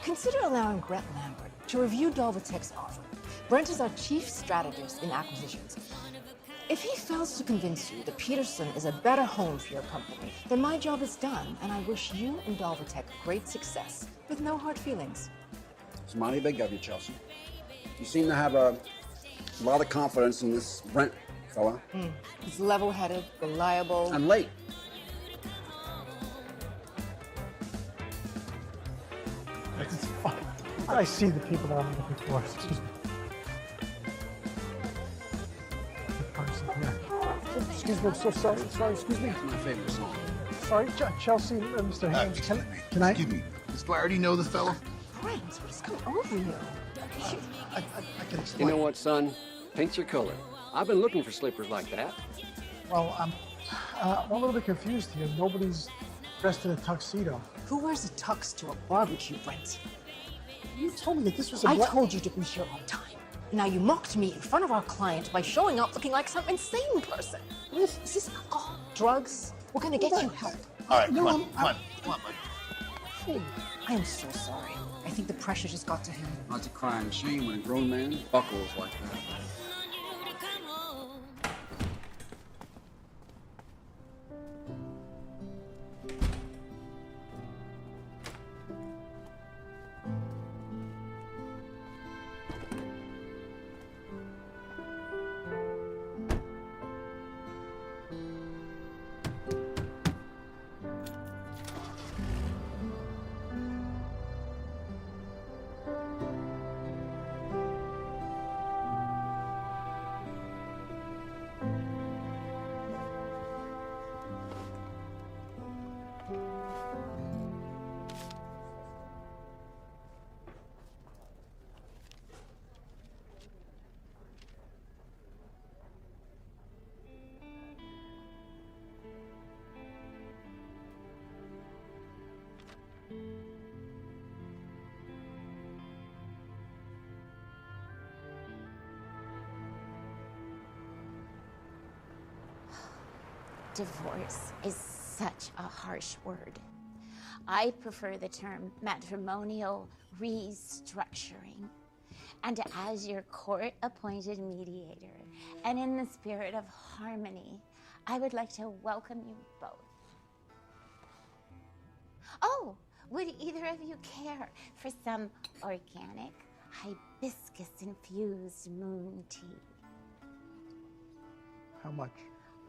Consider allowing Brent Lambert to review Dolvatec's offer. Brent is our chief strategist in acquisitions. If he fails to convince you that Peterson is a better home for your company, then my job is done, and I wish you and Dolvatec great success, with no hard feelings. It's mighty big of you, Chelsea. You seem to have a lot of confidence in this Brent fella. He's level-headed, reliable. And late. It's fine. I see the people that I'm looking for. Excuse me. Excuse me, I'm so sorry. Sorry, excuse me. It's my favorite song. Sorry, Chelsea, Mr. Haynes. Can I? Excuse me. Does I already know this fella? Prince, what's come over you? I can explain. You know what, son? Paint's your color. I've been looking for slippers like that. Well, I'm a little bit confused here. Nobody's dressed in a tuxedo. Who wears a tux to a barbecue, Brent? You told me that this was a... I told you to be here on time. Now you mocked me in front of our client by showing up looking like some insane person. Is this alcohol? Drugs? We're gonna get you help. All right, No, come on, I'm- come on, come on, buddy. Hey, I am so sorry. I think the pressure just got to him. Well, it's a crying shame when a grown man buckles like that. Divorce is such a harsh word. I prefer the term matrimonial restructuring. And as your court-appointed mediator, and in the spirit of harmony, I would like to welcome you both. Oh, would either of you care for some organic, hibiscus-infused moon tea? How much?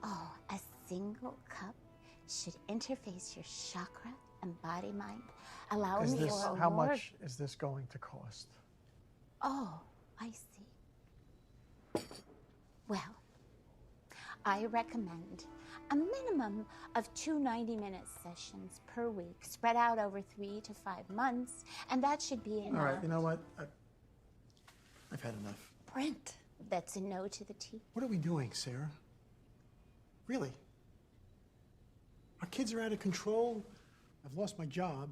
Oh, a single cup should interface your chakra and body-mind, allowing for a How more... much is this going to cost? Oh, I see. Well, I recommend a minimum of 2 90-minute sessions per week, spread out over 3 to 5 months, and that should be enough. All right, you know what? I've had enough. Brent, that's a no to the tea. What are we doing, Sarah? Really? Our kids are out of control. I've lost my job.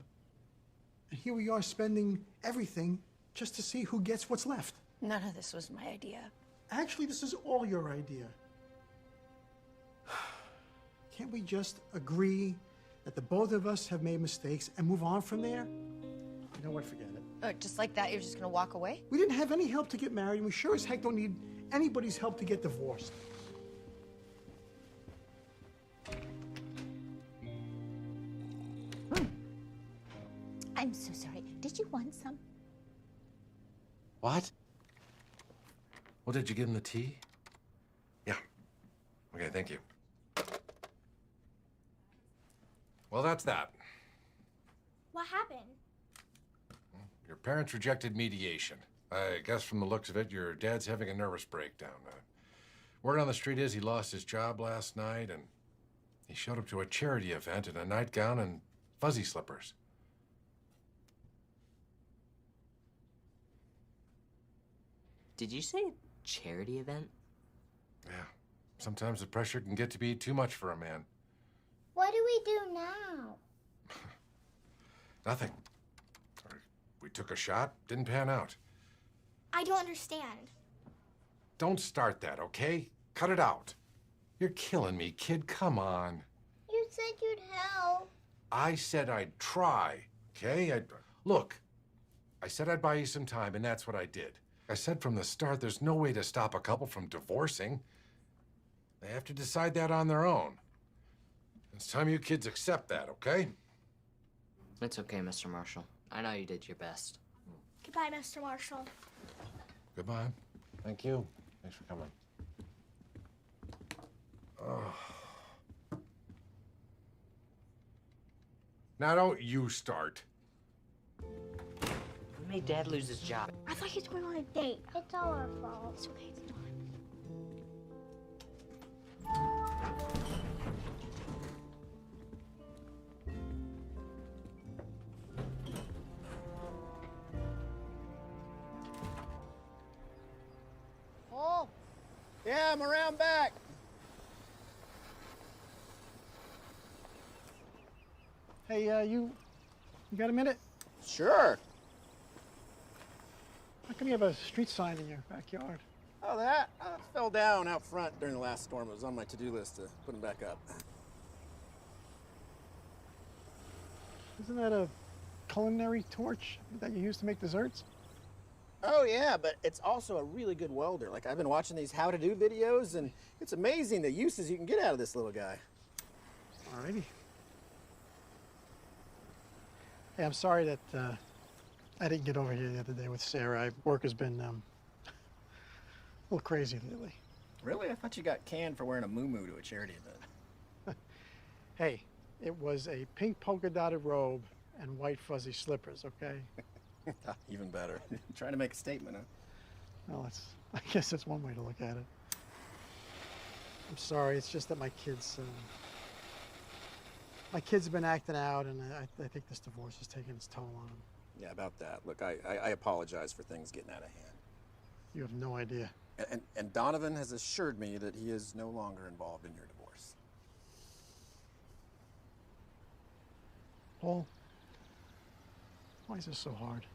And here we are spending everything just to see who gets what's left. None of this was my idea. Actually, this is all your idea. Can't we just agree that the both of us have made mistakes and move on from there? You know what? Forget it. Oh, just like that, you're just gonna walk away? We didn't have any help to get married, and we sure as heck don't need anybody's help to get divorced. I'm so sorry. Did you want some? What? Well, did you give him the tea? Yeah. Okay, thank you. Well, that's that. What happened? Your parents rejected mediation. I guess from the looks of it, your dad's having a nervous breakdown. Word on the street is he lost his job last night, and he showed up to a charity event in a nightgown and fuzzy slippers. Did you say a charity event? Yeah. Sometimes the pressure can get to be too much for a man. What do we do now? Nothing. We took a shot, didn't pan out. I don't understand. Don't start that, okay? Cut it out. You're killing me, kid. Come on. You said you'd help. I said I'd try, okay? Look, I said I'd buy you some time, and that's what I did. I said from the start, there's no way to stop a couple from divorcing. They have to decide that on their own. It's time you kids accept that, okay? It's okay, Mr. Marshall. I know you did your best. Goodbye, Mr. Marshall. Goodbye. Thank you. Thanks for coming. Oh. Now don't you start. made Dad lose his job? I thought he was going on a date. It's all our fault. It's okay, it's not. Paul? Yeah, I'm around back. Hey, you got a minute? Sure. How come you have a street sign in your backyard? Oh, that fell down out front during the last storm. It was on my to-do list to put them back up. Isn't that a culinary torch that you use to make desserts? Oh, yeah, but it's also a really good welder. Like, I've been watching these how-to-do videos, and it's amazing the uses you can get out of this little guy. Alrighty. Hey, I'm sorry that I didn't get over here the other day with Sarah. Work has been a little crazy lately. Really? I thought you got canned for wearing a muumuu to a charity event. Hey, it was a pink polka dotted robe and white fuzzy slippers, okay? Even better. Trying to make a statement, huh? Well, I guess that's one way to look at it. I'm sorry, it's just that my kids have been acting out, and I think this divorce has taken its toll on them. Yeah, about that. Look, I apologize for things getting out of hand. You have no idea. And Donovan has assured me that he is no longer involved in your divorce. Paul, why is this so hard?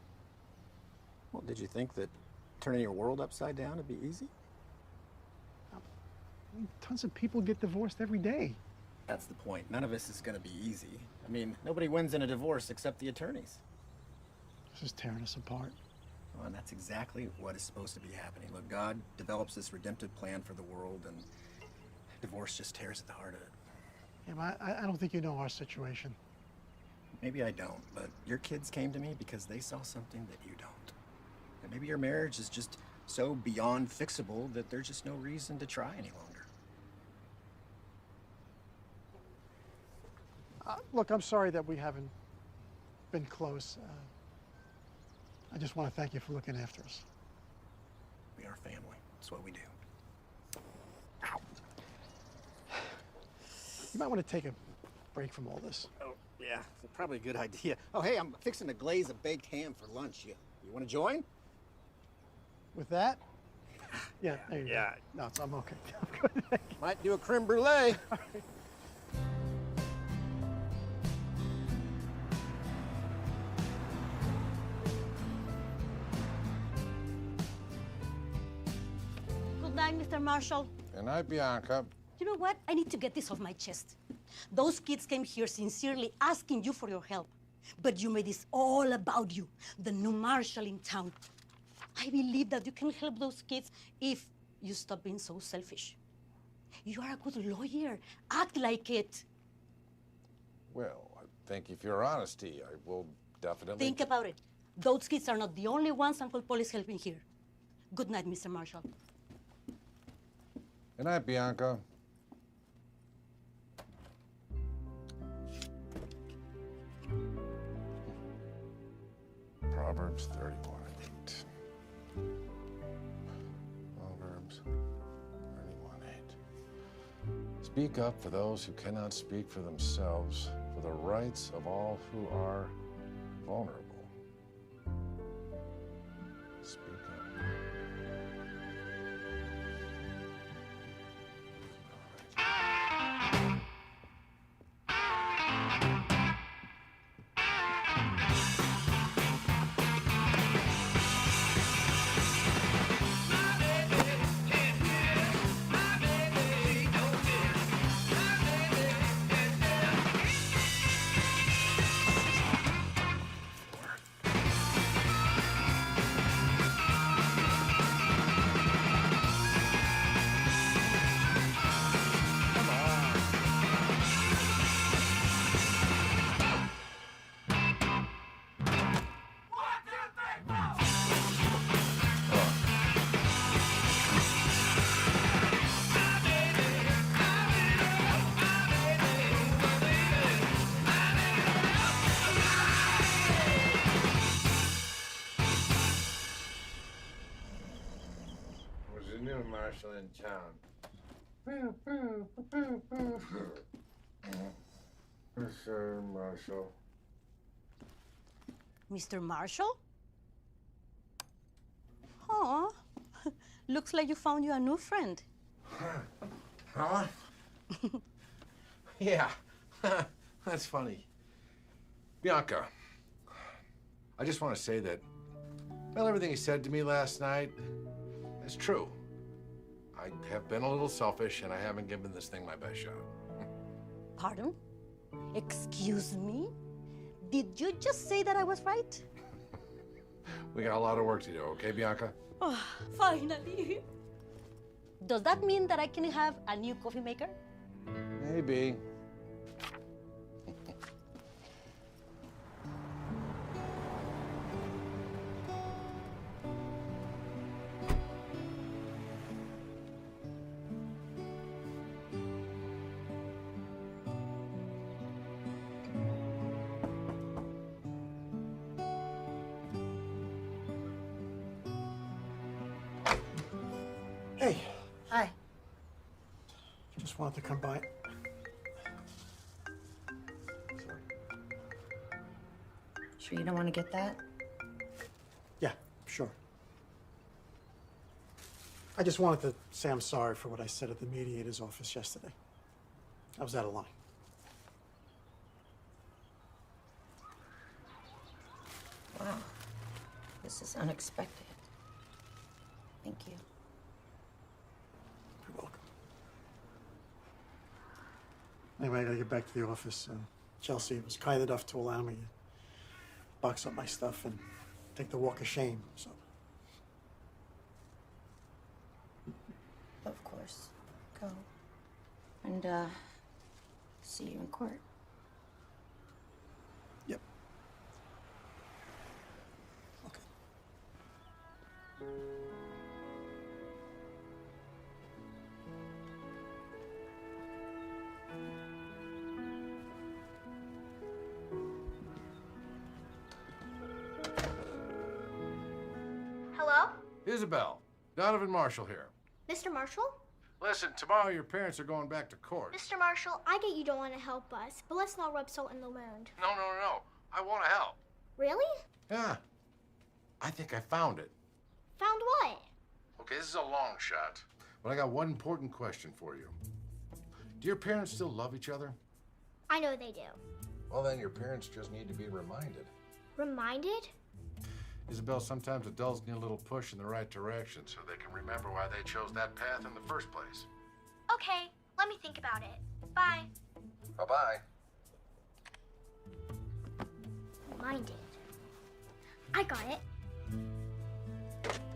Well, did you think that turning your world upside down would be easy? Tons of people get divorced every day. That's the point. None of this is going to be easy. I mean, nobody wins in a divorce except the attorneys. This is tearing us apart. Well, and that's exactly what is supposed to be happening. Look, God develops this redemptive plan for the world, and divorce just tears at the heart of it. Yeah, but I don't think you know our situation. Maybe I don't, but your kids came to me because they saw something that you don't. And maybe your marriage is just so beyond fixable that there's just no reason to try any longer. Look, I'm sorry that we haven't been close. I just want to thank you for looking after us. We are family. That's what we do. Ow. You might want to take a break from all this. Oh, yeah, probably a good idea. Oh, hey, I'm fixing to glaze a baked ham for lunch. You want to join? With that? Yeah, there you go. No, I'm okay. Might do a creme brulee. Good night, Mr. Marshall. Good night, Bianca. You know what? I need to get this off my chest. Those kids came here sincerely asking you for your help. But you made this all about you, the new Marshall in town. I believe that you can help those kids if you stop being so selfish. You are a good lawyer. Act like it. Well, thank you for your honesty. I will definitely... Think about it. Those kids are not the only ones Uncle Paul is helping here. Good night, Mr. Marshall. Good night, Bianca. Proverbs 31:8. Proverbs 31:8. Speak up for those who cannot speak for themselves, for the rights of all who are vulnerable. Speak up. Marshall in town. Mr. Marshall. Mr. Marshall? Oh, looks like you found you a new friend. Huh? Yeah, that's funny. Bianca, I just want to say that, well, everything you said to me last night is true. I have been a little selfish and I haven't given this thing my best shot. Pardon? Excuse me? Did you just say that I was right? We got a lot of work to do, okay, Bianca? Oh, finally. Does that mean that I can have a new coffee maker? Maybe. Hey, Hi. just wanted to come by. Sure you don't want to get that? Yeah, sure. I just wanted to say I'm sorry for what I said at the mediator's office yesterday. I was out of line. Wow. This is unexpected. Thank you. You're welcome. Anyway, I gotta get back to the office. Chelsea was kind enough to allow me to box up my stuff and take the walk of shame, so. Of course. Go. And, see you in court. Yep. Okay. Hello? Isabel, Donovan Marshall here. Mr. Marshall? Listen, tomorrow your parents are going back to court. Mr. Marshall, I get you don't want to help us, but let's not rub salt in the wound. No. I want to help. Really? Yeah. I think I found it. Found what? Okay, this is a long shot, but I got one important question for you. Do your parents still love each other? I know they do. Well, then your parents just need to be reminded. Reminded? Isabel, sometimes adults need a little push in the right direction so they can remember why they chose that path in the first place. Okay, let me think about it. Bye. Bye-bye. Reminded. I got it.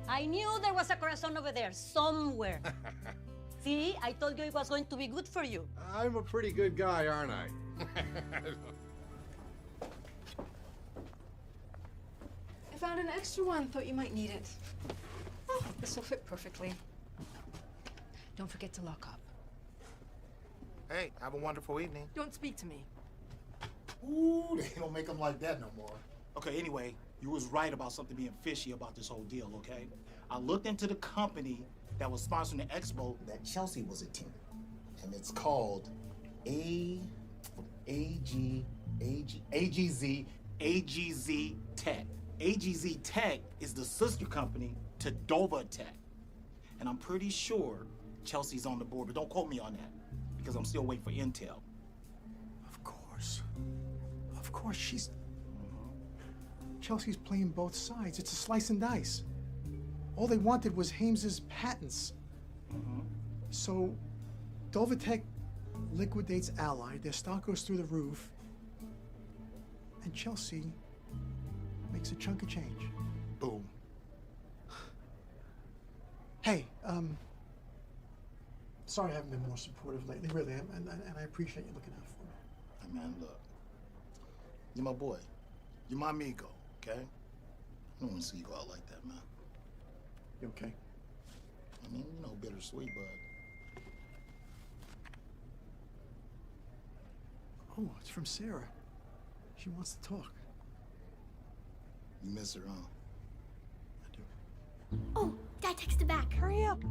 I knew there was a corazon over there somewhere. See, I told you it was going to be good for you. I'm a pretty good guy, aren't I? I found an extra one. Thought you might need it. Oh, this will fit perfectly. Don't forget to lock up. Hey, have a wonderful evening. Don't speak to me. Ooh, they don't make them like that no more. Okay, anyway, you was right about something being fishy about this whole deal, okay? I looked into the company that was sponsoring the expo that Chelsea was attending, and it's called AGZ Tech. AGZ Tech is the sister company to Dover Tech. And I'm pretty sure Chelsea's on the board, but don't quote me on that because I'm still waiting for intel. Of course, Chelsea's playing both sides. It's a slice and dice. All they wanted was Hames's patents. So, Dovatech liquidates Ally, their stock goes through the roof, and Chelsea makes a chunk of change. Boom. Hey, sorry I haven't been more supportive lately, really, and I appreciate you looking out for me. Hey, man, look. You're my boy. You're my amigo, okay? I don't want to see you go out like that, man. You okay? I mean, you know, bittersweet, but... Oh, it's from Sarah. She wants to talk. You miss her, huh? Oh, Dad texted back. Hurry up.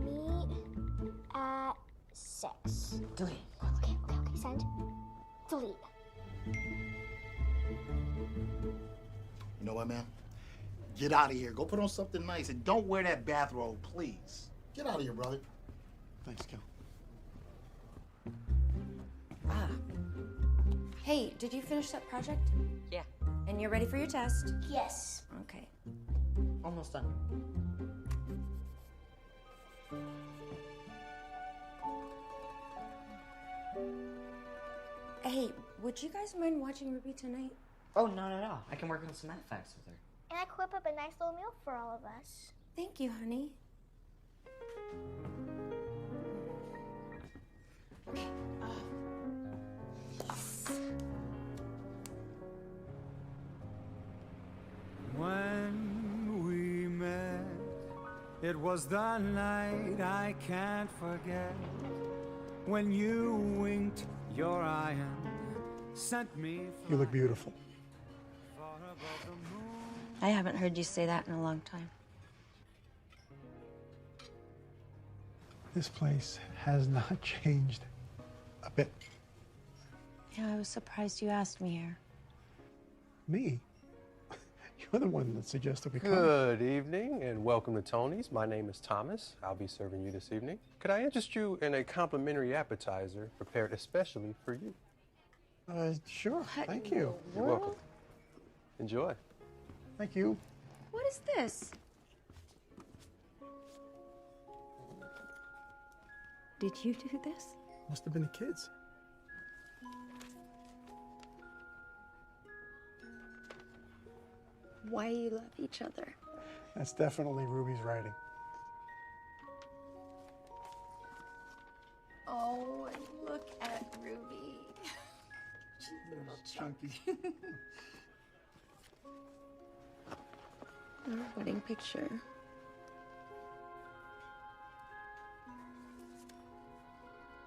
Meet at 6. Delete. Okay, send. Delete. You know what, man? Get out of here. Go put on something nice and don't wear that bathrobe, please. Get out of here, brother. Thanks, Kel. Hey, did you finish that project? Yeah. And you're ready for your test? Yes. Okay. Almost done. Hey, would you guys mind watching Ruby tonight? Oh, not at all. I can work on some math facts with her. And I could whip up a nice little meal for all of us. Thank you, honey. When we met, it was the night I can't forget. When you winked your eye and sent me. You look beautiful. I haven't heard you say that in a long time. This place has not changed a bit. Yeah, I was surprised you asked me here. Me? You're the one that suggested we come. Good evening and welcome to Tony's. My name is Thomas. I'll be serving you this evening. Could I interest you in a complimentary appetizer prepared especially for you? Sure. Thank you. You're welcome. Enjoy. Thank you. What is this? Did you do this? Must have been the kids. Why you love each other? That's definitely Ruby's writing. Oh, and look at Ruby. She's chunky. Our wedding picture.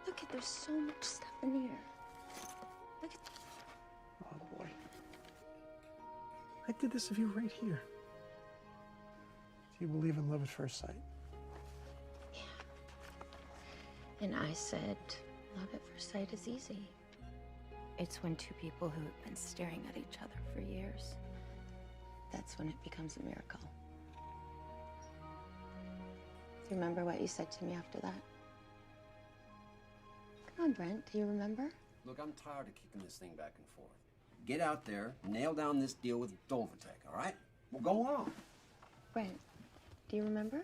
Look at, there's so much stuff in here. Look at. Oh boy. I did this of you right here. Do you believe in love at first sight? And I said, love at first sight is easy. It's when two people who have been staring at each other for years, that's when it becomes a miracle. Do you remember what you said to me after that? Come on, Brent, do you remember? Look, I'm tired of kicking this thing back and forth. Get out there, nail down this deal with Dolvatech, all right? Well, go on. Brent, do you remember?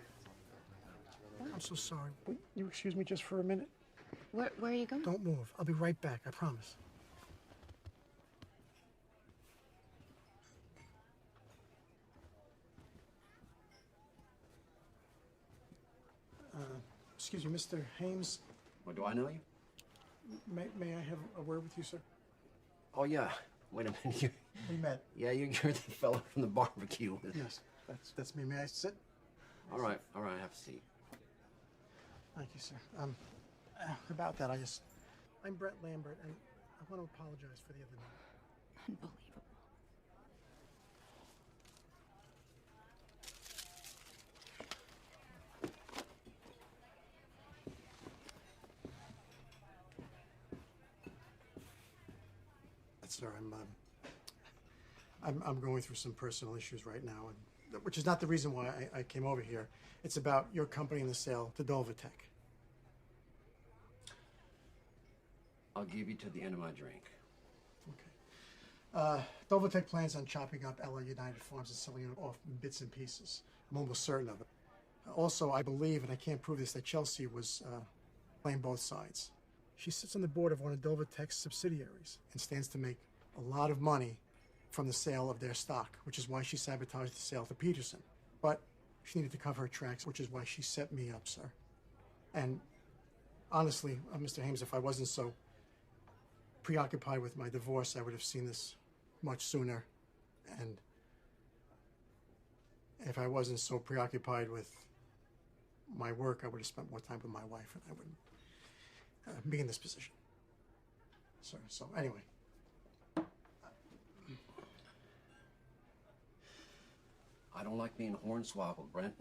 I'm so sorry. Will you excuse me just for a minute? Where are you going? Don't move. I'll be right back, I promise. Excuse me, Mr. Hames. Well, do I know you? May I have a word with you, sir? Oh, yeah. Wait a minute. You, We met. yeah, you're the fellow from the barbecue. Yes, that's me. May I sit? All right, have a seat. Thank you, sir. About that, I'm Brett Lambert, and I want to apologize for the other night. Unbelievable. Sir, I'm going through some personal issues right now, and which is not the reason why I came over here. It's about your company and the sale to Dolvatech. I'll give you to the end of my drink. Dolvatech plans on chopping up LA United Farms and selling it off in bits and pieces. I'm almost certain of it. Also, I believe, and I can't prove this, that Chelsea was playing both sides. She sits on the board of one of Dolvatech's subsidiaries and stands to make a lot of money from the sale of their stock, which is why she sabotaged the sale to Peterson. But she needed to cover her tracks, which is why she set me up, sir. And honestly, Mr. Hames, if I wasn't so preoccupied with my divorce, I would have seen this much sooner. And if I wasn't so preoccupied with my work, I would have spent more time with my wife, and I wouldn't be in this position. So anyway. I don't like being hornswoggled, Brent.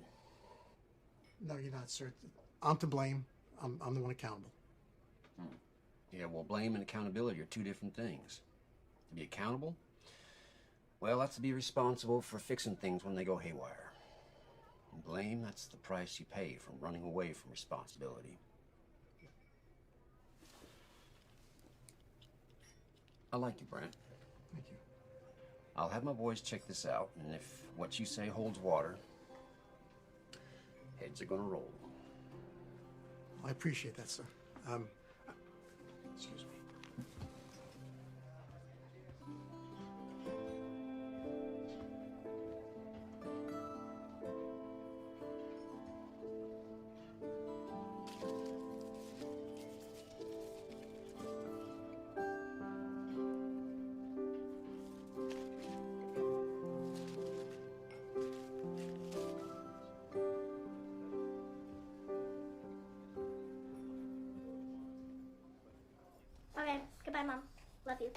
No, you're not, sir. I'm to blame. I'm the one accountable. Yeah, well, blame and accountability are two different things. To be accountable, well, that's to be responsible for fixing things when they go haywire. And blame, that's the price you pay from running away from responsibility. I like you, Brent. Thank you. I'll have my boys check this out, and if what you say holds water, heads are gonna roll. I appreciate that, sir. Excuse me. Okay, goodbye, Mom. Love you.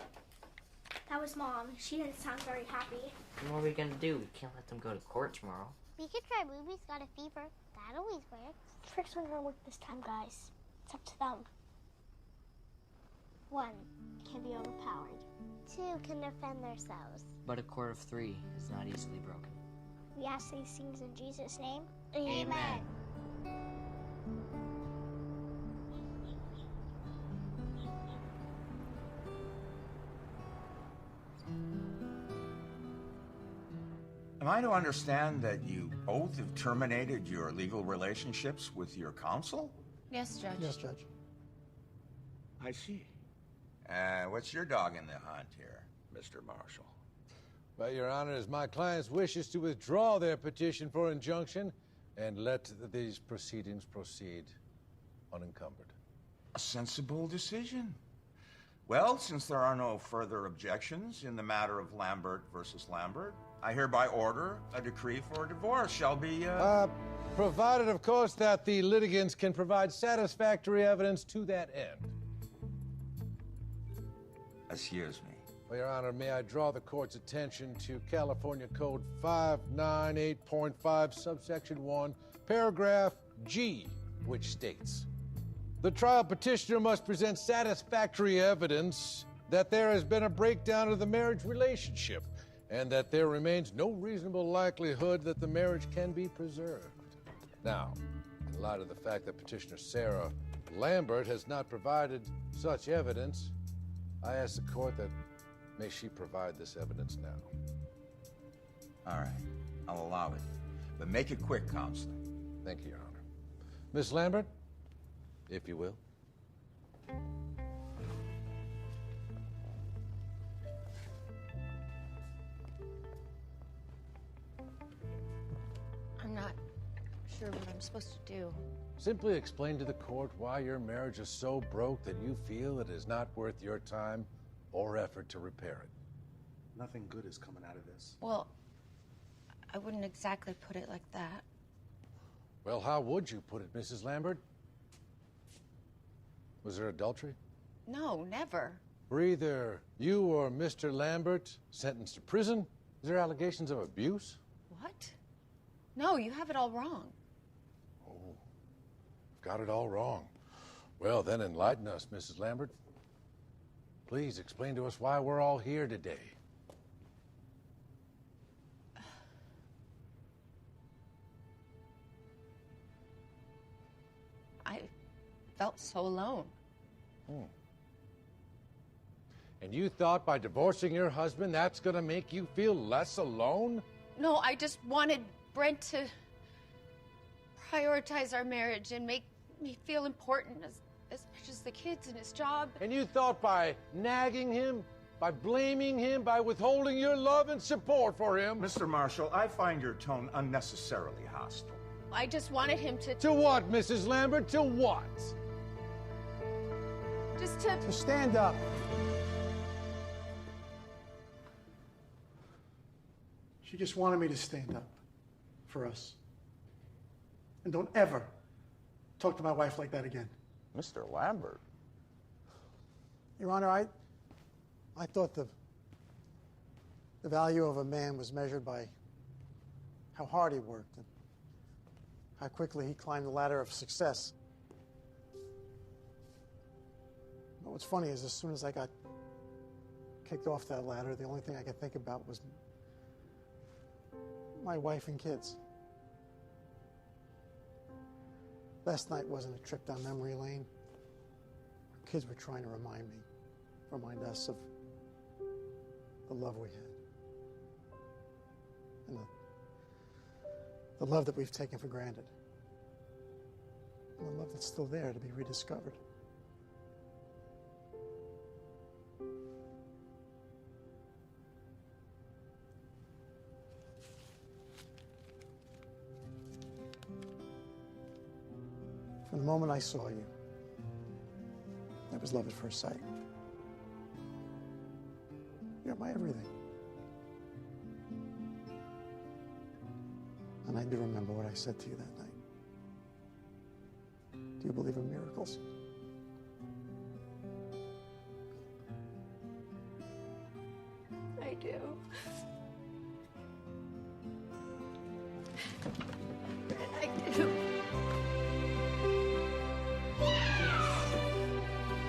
That was Mom. She didn't sound very happy. What are we gonna do? We can't let them go to court tomorrow. We could try Ruby's Got a Fever. That always works. Tricks aren't gonna work this time, guys. It's up to them. 1 can be overpowered. 2 can defend themselves. But a cord of 3 is not easily broken. We ask these things in Jesus' name. Amen. Am I to understand that you both have terminated your legal relationships with your counsel? Yes, Judge. Yes, Judge. I see. What's your dog in the hunt here, Mr. Marshall? Well, Your Honor, it's my client's wishes to withdraw their petition for injunction and let these proceedings proceed unencumbered. A sensible decision. Well, since there are no further objections in the matter of Lambert versus Lambert, I hereby order a decree for divorce shall be, Provided, of course, that the litigants can provide satisfactory evidence to that end. Excuse me. Well, Your Honor, may I draw the court's attention to California Code 598.5, subsection 1, paragraph G, which states, the trial petitioner must present satisfactory evidence that there has been a breakdown of the marriage relationship and that there remains no reasonable likelihood that the marriage can be preserved. Now, in light of the fact that petitioner Sarah Lambert has not provided such evidence, I ask the court that may she provide this evidence now. All right, I'll allow it. But make it quick, Counselor. Thank you, Your Honor. Miss Lambert, if you will. I'm not sure what I'm supposed to do. Simply explain to the court why your marriage is so broke that you feel it is not worth your time or effort to repair it. Nothing good is coming out of this. Well, I wouldn't exactly put it like that. Well, how would you put it, Mrs. Lambert? Was there adultery? No, never. Were either you or Mr. Lambert sentenced to prison? Is there allegations of abuse? What? No, you have it all wrong. Got it all wrong. Well, then enlighten us, Mrs. Lambert. Please explain to us why we're all here today. I felt so alone. And you thought by divorcing your husband, that's gonna make you feel less alone? No, I just wanted Brent to prioritize our marriage and make me feel important as much as the kids and his job. And you thought by nagging him, by blaming him, by withholding your love and support for him. Mr. Marshall, I find your tone unnecessarily hostile. I just wanted him to... To what, Mrs. Lambert? To what? Just to... To stand up. She just wanted me to stand up for us. And don't ever talk to my wife like that again. Mr. Lambert? Your Honor, I thought the value of a man was measured by how hard he worked and how quickly he climbed the ladder of success. But what's funny is as soon as I got kicked off that ladder, the only thing I could think about was my wife and kids. Last night wasn't a trip down memory lane. Our kids were trying to remind us of the love we had. And the love that we've taken for granted. And the love that's still there to be rediscovered. From the moment I saw you, that was love at first sight. You're my everything. And I do remember what I said to you that night. Do you believe in miracles? I do. I do.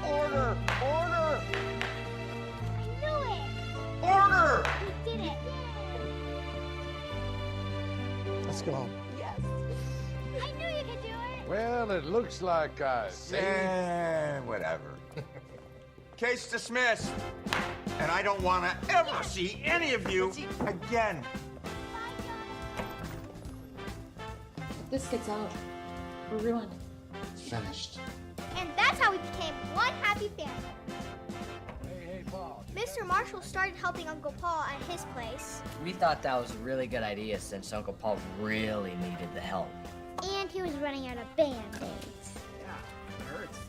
Order! Order! I knew it! Order! We did it! Let's go home. Yes. I knew you could do it! Well, it looks like I saved. Whatever. Case dismissed. And I don't want to ever see any of you again. If this gets out, we're ruined. It's finished. And that's how we became one happy family. Hey, Paul. Mr. Marshall started helping Uncle Paul at his place. We thought that was a really good idea since Uncle Paul really needed the help. And he was running out of Band-Aids. It hurts.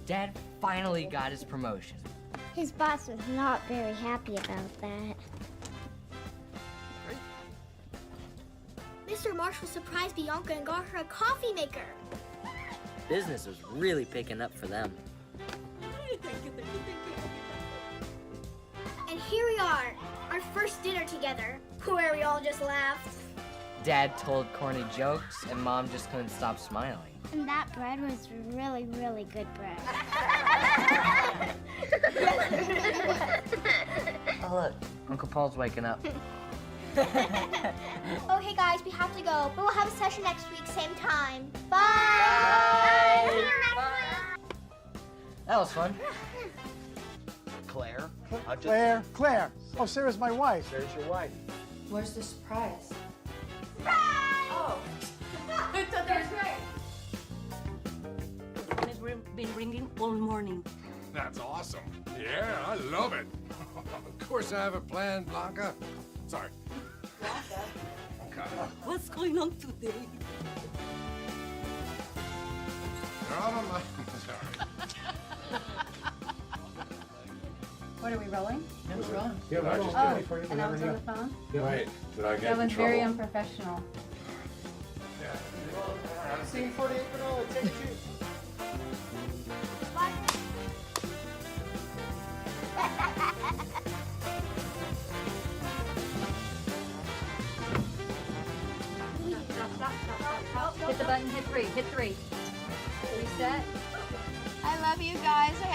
Dad finally got his promotion. His boss was not very happy about that. Mr. Marshall surprised Bianca and got her a coffee maker. Business was really picking up for them. And here we are, our first dinner together, where we all just laughed. Dad told corny jokes, and Mom just couldn't stop smiling. And that bread was really, really good bread. Oh, look, Uncle Paul's waking up. Oh, hey guys, we have to go, but we'll have a session next week, same time. Bye! That was fun. Claire? Claire. Oh, Sarah's my wife. There's your wife. Where's the surprise? Oh, that's great. The phone has been ringing all morning. That's awesome. Yeah, I love it. Of course I have a plan, Blanca. Sorry. What's going on today? They're out on my... Sorry. What are we rolling? No, we're rolling. Yeah, Oh, I just did. and I was on the phone? Wait, did I get That in was trouble? very unprofessional. Sing 48 vanilla, take two. Hit the button, hit three. Reset. I love you guys. I